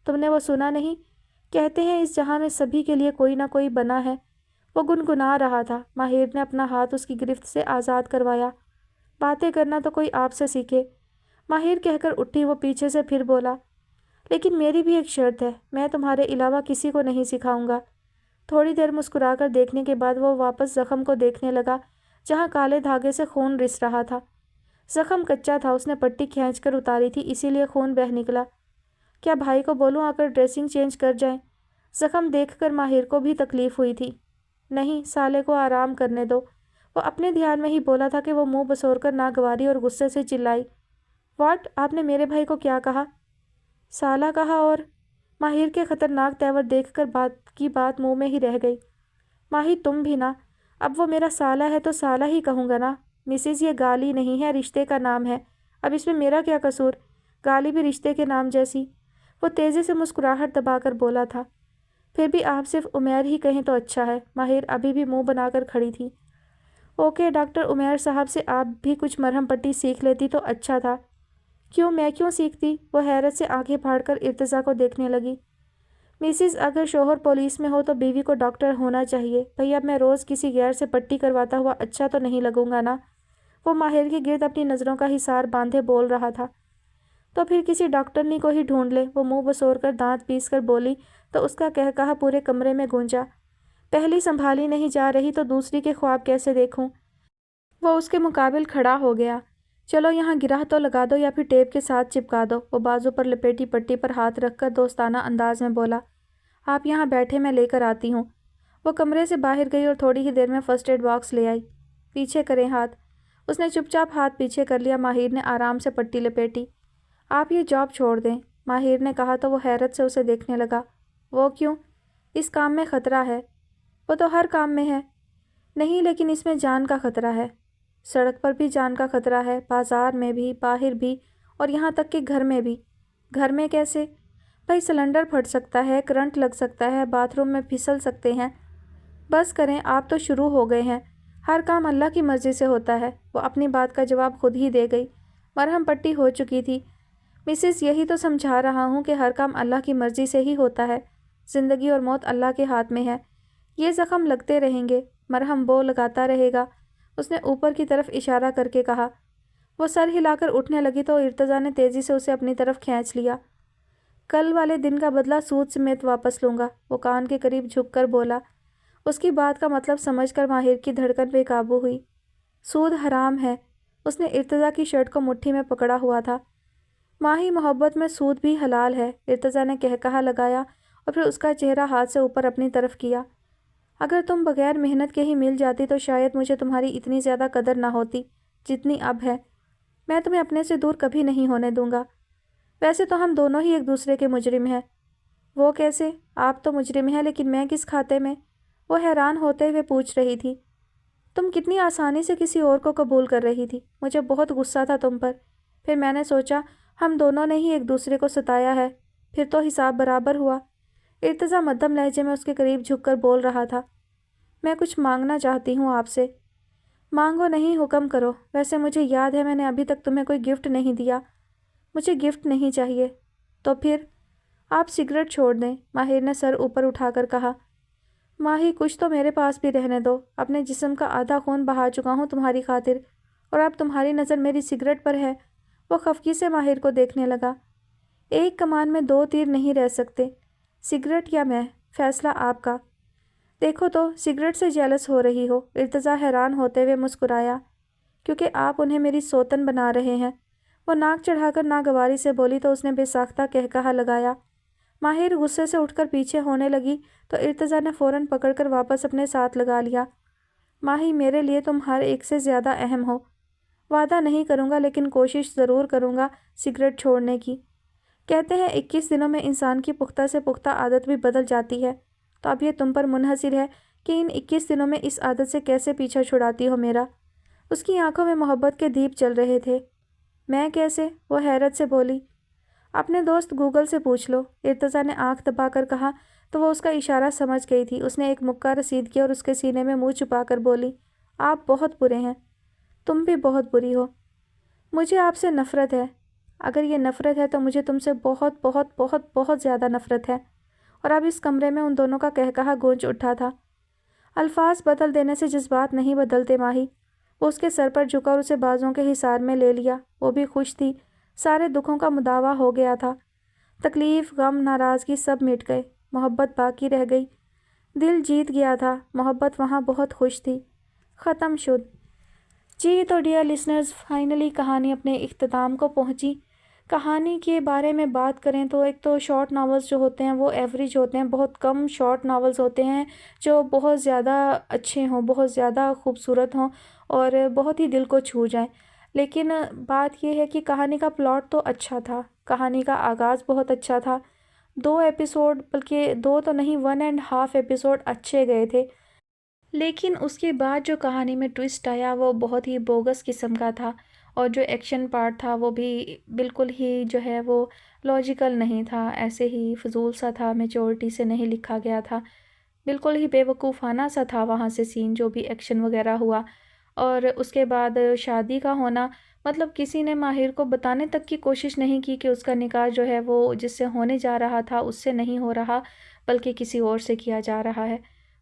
تم نے وہ سنا نہیں؟ کہتے ہیں اس جہاں میں سبھی کے لیے کوئی نہ کوئی بنا ہے۔ وہ گنگنا رہا تھا۔ ماہر نے اپنا ہاتھ اس کی گرفت سے آزاد کروایا۔ باتیں کرنا تو کوئی آپ سے سیکھے۔ ماہر کہہ کر اٹھی وہ پیچھے سے پھر بولا، لیکن میری بھی ایک شرط ہے، میں تمہارے علاوہ کسی کو نہیں سکھاؤں گا۔ تھوڑی دیر مسکرا کر دیکھنے کے بعد وہ واپس زخم کو دیکھنے لگا جہاں کالے دھاگے سے خون رس رہا تھا۔ زخم کچا تھا، اس نے پٹی کھینچ کر اتاری تھی، اسی لیے خون بہہ نکلا۔ کیا بھائی کو بولوں آ کر ڈریسنگ چینج کر جائیں؟ زخم دیکھ کر ماہر کو بھی تکلیف ہوئی تھی۔ نہیں، سالے کو آرام کرنے دو۔ وہ اپنے دھیان میں ہی بولا تھا کہ وہ منہ بسور کر ناگواری اور غصے سے چلائی، واٹ؟ آپ نے میرے بھائی کو کیا کہا؟ سالہ کہا اور ماہر کے خطرناک تیور دیکھ کر بات منہ میں ہی رہ گئی۔ ماہی تم بھی نا، اب وہ میرا سالہ ہے تو سالہ ہی کہوں گا نا۔ مسز یہ گالی نہیں ہے، رشتے کا نام ہے، اب اس میں میرا کیا قصور؟ گالی بھی رشتے کے نام جیسی۔ وہ تیزی سے مسکراہٹ دبا کر بولا تھا، پھر بھی آپ صرف عمیر ہی کہیں تو اچھا ہے۔ ماہر ابھی بھی منہ بنا کر کھڑی تھی۔ اوکے ڈاکٹر عمیر صاحب سے آپ بھی کچھ مرہم پٹی سیکھ لیتی تو اچھا تھا۔ کیوں، میں کیوں سیکھتی؟ وہ حیرت سے آنکھیں پھاڑ کر ارتضیٰ کو دیکھنے لگی۔ مسز اگر شوہر پولیس میں ہو تو بیوی کو ڈاکٹر ہونا چاہیے۔ بھئی اب میں روز کسی غیر سے پٹی کرواتا ہوا اچھا تو نہیں لگوں گا نا؟ وہ ماہر کے گرد اپنی نظروں کا حصار باندھے بول رہا تھا۔ تو پھر کسی ڈاکٹرنی کو ہی ڈھونڈ لے، وہ منہ بسور کر دانت پیس کر بولی تو اس کا کہا پورے کمرے میں گونجا۔ پہلی سنبھالی نہیں جا رہی تو دوسری کے خواب کیسے دیکھوں؟ وہ اس کے مقابل کھڑا ہو گیا۔ چلو یہاں گرہ تو لگا دو یا پھر ٹیپ کے ساتھ چپکا دو۔ وہ بازو پر لپیٹی پٹی پر ہاتھ رکھ کر دوستانہ انداز میں بولا، آپ یہاں بیٹھے، میں لے کر آتی ہوں۔ وہ کمرے سے باہر گئی اور تھوڑی ہی دیر میں فرسٹ ایڈ باکس لے آئی۔ پیچھے کریں ہاتھ۔ اس نے چپ چاپ ہاتھ پیچھے کر لیا۔ ماہر نے آرام سے پٹی لپیٹی۔ آپ یہ جاب چھوڑ دیں، ماہر نے کہا تو وہ حیرت سے اسے دیکھنے لگا۔ وہ کیوں؟ اس کام میں خطرہ ہے۔ وہ تو ہر کام میں ہے۔ نہیں، لیکن اس میں جان کا خطرہ ہے۔ سڑک پر بھی جان کا خطرہ ہے، بازار میں بھی، باہر بھی، اور یہاں تک کہ گھر میں بھی۔ گھر میں کیسے؟ بھائی سلنڈر پھٹ سکتا ہے، کرنٹ لگ سکتا ہے، باتھ روم میں پھسل سکتے ہیں۔ بس کریں، آپ تو شروع ہو گئے ہیں۔ ہر کام اللہ کی مرضی سے ہوتا ہے۔ وہ اپنی بات کا جواب خود ہی دے گئی۔ مرہم پٹی ہو چکی تھی۔ مسز یہی تو سمجھا رہا ہوں کہ ہر کام اللہ کی مرضی سے ہی ہوتا ہے۔ زندگی اور موت اللہ کے ہاتھ میں ہے۔ یہ زخم لگتے رہیں گے، مرہم وہ لگاتا رہے گا۔ اس نے اوپر کی طرف اشارہ کر کے کہا۔ وہ سر ہلا کر اٹھنے لگی تو ارتضیٰ نے تیزی سے اسے اپنی طرف کھینچ لیا۔ کل والے دن کا بدلہ سود سمیت واپس لوں گا، وہ کان کے قریب جھک کر بولا۔ اس کی بات کا مطلب سمجھ کر ماہر کی دھڑکن بے قابو ہوئی۔ سود حرام ہے۔ اس نے ارتضیٰ کی شرٹ کو مٹھی میں پکڑا ہوا تھا۔ ماہی محبت میں سود بھی حلال ہے، ارتضیٰ نے کہا لگایا اور پھر اس کا چہرہ ہاتھ سے اوپر اپنی طرف کیا۔ اگر تم بغیر محنت کے ہی مل جاتی تو شاید مجھے تمہاری اتنی زیادہ قدر نہ ہوتی جتنی اب ہے۔ میں تمہیں اپنے سے دور کبھی نہیں ہونے دوں گا۔ ویسے تو ہم دونوں ہی ایک دوسرے کے مجرم ہیں۔ وہ کیسے؟ آپ تو مجرم ہیں، لیکن میں کس کھاتے میں؟ وہ حیران ہوتے ہوئے پوچھ رہی تھی۔ تم کتنی آسانی سے کسی اور کو قبول کر رہی تھی۔ مجھے بہت غصہ تھا تم پر، پھر میں نے سوچا ہم دونوں نے ہی ایک دوسرے کو ستایا ہے، پھر تو حساب برابر ہوا۔ ارتضیٰ مدھم لہجے میں اس کے قریب جھک کر بول رہا تھا۔ میں کچھ مانگنا چاہتی ہوں آپ سے۔ مانگو نہیں، حکم کرو۔ ویسے مجھے یاد ہے میں نے ابھی تک تمہیں کوئی گفٹ نہیں دیا۔ مجھے گفٹ نہیں چاہیے۔ تو پھر آپ سگریٹ چھوڑ دیں، ماہر نے سر اوپر اٹھا کر کہا۔ ماہی کچھ تو میرے پاس بھی رہنے دو۔ اپنے جسم کا آدھا خون بہا چکا ہوں تمہاری خاطر، اور اب تمہاری نظر میری سگریٹ پر ہے۔ وہ خفگی سے ماہر کو دیکھنے لگا۔ ایک کمان میں دو تیر نہیں رہ سکتے، سگریٹ یا میں، فیصلہ آپ کا۔ دیکھو تو سگریٹ سے جیلس ہو رہی ہو۔ ارتضیٰ حیران ہوتے ہوئے مسکرایا۔ کیونکہ آپ انہیں میری سوتن بنا رہے ہیں، وہ ناک چڑھا کر ناگواری سے بولی تو اس نے بے ساختہ کہا لگایا۔ ماہر غصے سے اٹھ کر پیچھے ہونے لگی تو ارتضیٰ نے فوراً پکڑ کر واپس اپنے ساتھ لگا لیا۔ ماہی میرے لیے تم ہر ایک سے زیادہ اہم ہو۔ وعدہ نہیں کروں گا لیکن کوشش ضرور کروں گا سگریٹ چھوڑنے کی۔ کہتے ہیں 21 دنوں میں انسان کی پختہ سے پختہ عادت بھی بدل جاتی ہے، تو اب یہ تم پر منحصر ہے کہ ان 21 دنوں میں اس عادت سے کیسے پیچھا چھڑاتی ہو میرا۔ اس کی آنکھوں میں محبت کے دیپ جل رہے تھے۔ میں کیسے؟ وہ حیرت سے بولی۔ اپنے دوست گوگل سے پوچھ لو، ارتضیٰ نے آنکھ دبا کر کہا تو وہ اس کا اشارہ سمجھ گئی تھی۔ اس نے ایک مکہ رسید کیا اور اس کے سینے میں منہ چھپا کر بولی، آپ بہت برے ہیں۔ تم بھی بہت بری ہو، مجھے آپ سے نفرت ہے، اگر یہ نفرت ہے تو مجھے تم سے بہت بہت بہت بہت زیادہ نفرت ہے۔ اور اب اس کمرے میں ان دونوں کا قہقہا گونج اٹھا تھا۔ الفاظ بدل دینے سے جذبات نہیں بدلتے ماہی۔ وہ اس کے سر پر جھکا اور اسے بازوں کے حصار میں لے لیا۔ وہ بھی خوش تھی، سارے دکھوں کا مداوع ہو گیا تھا، تکلیف، غم، ناراضگی سب مٹ گئے، محبت باقی رہ گئی، دل جیت گیا تھا، محبت وہاں بہت خوش تھی۔ ختم شد۔ جی تو ڈیئر لسنرز، فائنلی کہانی اپنے اختتام کو پہنچی۔ کہانی کے بارے میں بات کریں تو ایک تو شارٹ ناولز جو ہوتے ہیں وہ ایوریج ہوتے ہیں، بہت کم شارٹ ناولز ہوتے ہیں جو بہت زیادہ اچھے ہوں، بہت زیادہ خوبصورت ہوں اور بہت ہی دل کو چھو جائیں۔ لیکن بات یہ ہے کہ کہانی کا پلاٹ تو اچھا تھا، کہانی کا آغاز بہت اچھا تھا، 2 ایپیسوڈ بلکہ 2 تو نہیں 1.5 ایپیسوڈ اچھے گئے تھے، لیکن اس کے بعد جو کہانی میں ٹوسٹ آیا وہ بہت ہی بوگس قسم کا تھا، اور جو ایکشن پارٹ تھا وہ بھی بالکل ہی جو ہے وہ لاجیکل نہیں تھا، ایسے ہی فضول سا تھا، میچورٹی سے نہیں لکھا گیا تھا، بالکل ہی بے وقوفانہ سا تھا وہاں سے سین جو بھی ایکشن وغیرہ ہوا۔ اور اس کے بعد شادی کا ہونا، مطلب کسی نے ماہر کو بتانے تک کی کوشش نہیں کی کہ اس کا نکاح جو ہے وہ جس سے ہونے جا رہا تھا اس سے نہیں ہو رہا بلکہ کسی اور سے کیا جا رہا ہے۔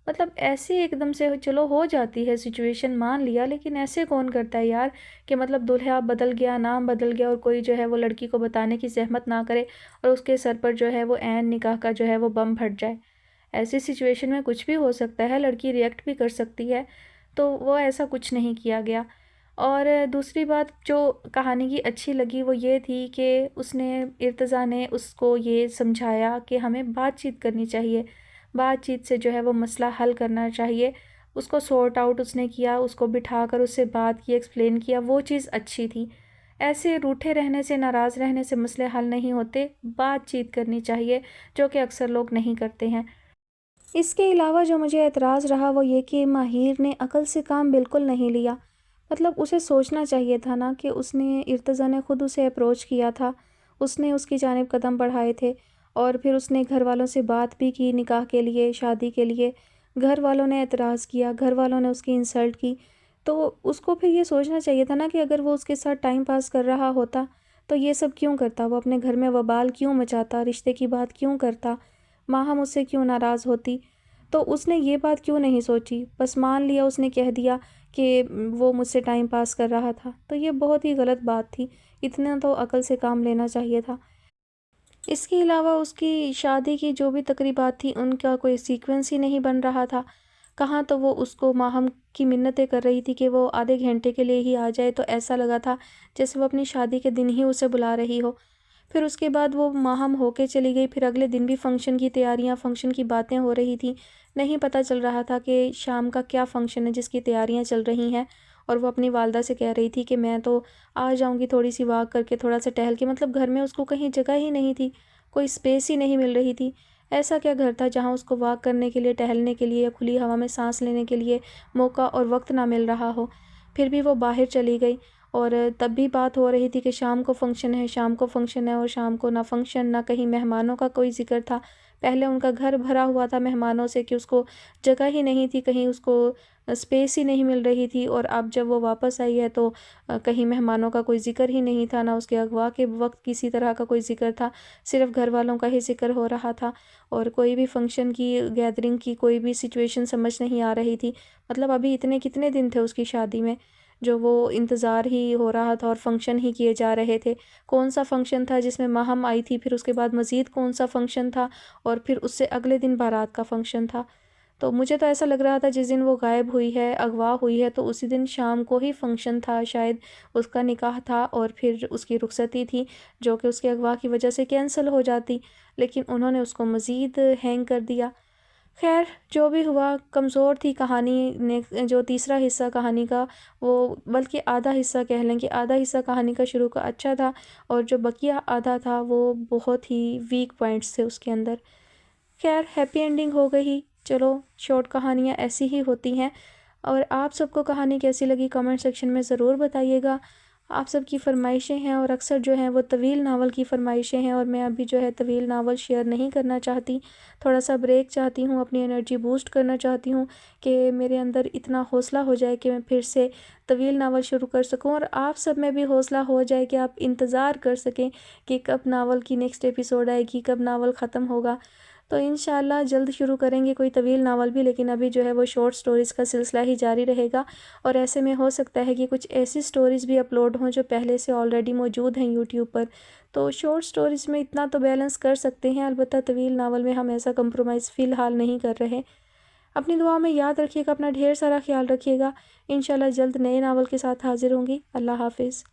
مطلب ایسے ایک دم سے چلو ہو جاتی ہے سچویشن، مان لیا، لیکن ایسے کون کرتا ہے یار کہ مطلب دلہا بدل گیا، نام بدل گیا، اور کوئی جو ہے وہ لڑکی کو بتانے کی زحمت نہ کرے اور اس کے سر پر جو ہے وہ عین نکاح کا جو ہے وہ بم پھٹ جائے۔ ایسی سچویشن میں کچھ بھی ہو سکتا ہے، لڑکی ریئیکٹ بھی کر سکتی ہے، تو وہ ایسا کچھ نہیں کیا گیا۔ اور دوسری بات جو کہانی کی اچھی لگی وہ یہ تھی کہ ارتضیٰ نے اس کو یہ سمجھایا کہ ہمیں بات چیت کرنی چاہیے، بات چیت سے جو ہے وہ مسئلہ حل کرنا چاہیے، اس کو سورٹ آؤٹ اس نے کیا، اس کو بٹھا کر اس سے بات کی، ایکسپلین کیا، وہ چیز اچھی تھی۔ ایسے روٹھے رہنے سے، ناراض رہنے سے مسئلے حل نہیں ہوتے، بات چیت کرنی چاہیے، جو کہ اکثر لوگ نہیں کرتے ہیں۔ اس کے علاوہ جو مجھے اعتراض رہا وہ یہ کہ ماہر نے عقل سے کام بالکل نہیں لیا، مطلب اسے سوچنا چاہیے تھا نا کہ ارتضیٰ نے خود اسے اپروچ کیا تھا، اس نے اس کی جانب قدم بڑھائے تھے، اور پھر اس نے گھر والوں سے بات بھی کی نکاح کے لیے، شادی کے لیے، گھر والوں نے اعتراض کیا، گھر والوں نے اس کی انسلٹ کی، تو اس کو پھر یہ سوچنا چاہیے تھا نا کہ اگر وہ اس کے ساتھ ٹائم پاس کر رہا ہوتا تو یہ سب کیوں کرتا، وہ اپنے گھر میں وبال کیوں مچاتا، رشتے کی بات کیوں کرتا، ماہم اس سے کیوں ناراض ہوتی، تو اس نے یہ بات کیوں نہیں سوچی، بس مان لیا، اس نے کہہ دیا کہ وہ مجھ سے ٹائم پاس کر رہا تھا، تو یہ بہت ہی غلط بات تھی، اتنا تو عقل سے کام لینا چاہیے تھا۔ اس کے علاوہ اس کی شادی کی جو بھی تقریبات تھی ان کا کوئی سیکوینس ہی نہیں بن رہا تھا، کہاں تو وہ اس کو ماہم کی منتیں کر رہی تھی کہ وہ آدھے گھنٹے کے لیے ہی آ جائے، تو ایسا لگا تھا جیسے وہ اپنی شادی کے دن ہی اسے بلا رہی ہو، پھر اس کے بعد وہ ماہم ہو کے چلی گئی، پھر اگلے دن بھی فنکشن کی تیاریاں، فنکشن کی باتیں ہو رہی تھی، نہیں پتہ چل رہا تھا کہ شام کا کیا فنکشن ہے جس کی تیاریاں چل رہی ہیں، اور وہ اپنی والدہ سے کہہ رہی تھی کہ میں تو آ جاؤں گی تھوڑی سی واک کر کے، تھوڑا سا ٹہل کے، مطلب گھر میں اس کو کہیں جگہ ہی نہیں تھی، کوئی سپیس ہی نہیں مل رہی تھی۔ ایسا کیا گھر تھا جہاں اس کو واک کرنے کے لیے، ٹہلنے کے لیے، یا کھلی ہوا میں سانس لینے کے لیے موقع اور وقت نہ مل رہا ہو، پھر بھی وہ باہر چلی گئی، اور تب بھی بات ہو رہی تھی کہ شام کو فنکشن ہے، شام کو فنکشن ہے، اور شام کو نہ فنکشن نہ کہیں مہمانوں کا کوئی ذکر تھا، پہلے ان کا گھر بھرا ہوا تھا مہمانوں سے کہ اس کو جگہ ہی نہیں تھی، کہیں اس کو سپیس ہی نہیں مل رہی تھی، اور اب جب وہ واپس آئی ہے تو کہیں مہمانوں کا کوئی ذکر ہی نہیں تھا، نہ اس کے اغوا کے وقت کسی طرح کا کوئی ذکر تھا، صرف گھر والوں کا ہی ذکر ہو رہا تھا، اور کوئی بھی فنکشن کی، گیدرنگ کی کوئی بھی سچویشن سمجھ نہیں آ رہی تھی۔ مطلب ابھی اتنے کتنے دن تھے اس کی شادی میں جو وہ انتظار ہی ہو رہا تھا اور فنکشن ہی کیے جا رہے تھے، کون سا فنکشن تھا جس میں ماہم آئی تھی، پھر اس کے بعد مزید کون سا فنکشن تھا، اور پھر اس سے اگلے دن بارات کا فنکشن تھا، تو مجھے تو ایسا لگ رہا تھا جس دن وہ غائب ہوئی ہے، اغوا ہوئی ہے، تو اسی دن شام کو ہی فنکشن تھا، شاید اس کا نکاح تھا اور پھر اس کی رخصتی تھی جو کہ اس کے اغوا کی وجہ سے کینسل ہو جاتی، لیکن انہوں نے اس کو مزید ہینگ کر دیا۔ خیر جو بھی ہوا، کمزور تھی کہانی نے، جو تیسرا حصہ کہانی کا، وہ بلکہ آدھا حصہ کہہ لیں کہ آدھا حصہ کہانی کا شروع کا اچھا تھا، اور جو بقیہ آدھا تھا وہ بہت ہی ویک پوائنٹس تھے اس کے اندر۔ خیر ہیپی اینڈنگ ہو گئی، چلو شارٹ کہانیاں ایسی ہی ہوتی ہیں۔ اور آپ سب کو کہانی کیسی لگی کمنٹ سیکشن میں ضرور بتائیے گا۔ آپ سب کی فرمائشیں ہیں، اور اکثر جو ہیں وہ طویل ناول کی فرمائشیں ہیں، اور میں ابھی جو ہے طویل ناول شیئر نہیں کرنا چاہتی، تھوڑا سا بریک چاہتی ہوں، اپنی انرجی بوسٹ کرنا چاہتی ہوں کہ میرے اندر اتنا حوصلہ ہو جائے کہ میں پھر سے طویل ناول شروع کر سکوں، اور آپ سب میں بھی حوصلہ ہو جائے کہ آپ انتظار کر سکیں کہ کب ناول کی نیکسٹ ایپیسوڈ آئے گی، کب ناول ختم ہوگا۔ تو انشاءاللہ جلد شروع کریں گے کوئی طویل ناول بھی، لیکن ابھی جو ہے وہ شارٹ سٹوریز کا سلسلہ ہی جاری رہے گا، اور ایسے میں ہو سکتا ہے کہ کچھ ایسی سٹوریز بھی اپلوڈ ہوں جو پہلے سے آلریڈی موجود ہیں یوٹیوب پر، تو شارٹ سٹوریز میں اتنا تو بیلنس کر سکتے ہیں، البتہ طویل ناول میں ہم ایسا کمپرومائز فی الحال نہیں کر رہے۔ اپنی دعا میں یاد رکھیے گا، اپنا ڈھیر سارا خیال رکھیے گا، انشاءاللہ جلد نئے ناول کے ساتھ حاضر ہوں گی۔ اللہ حافظ۔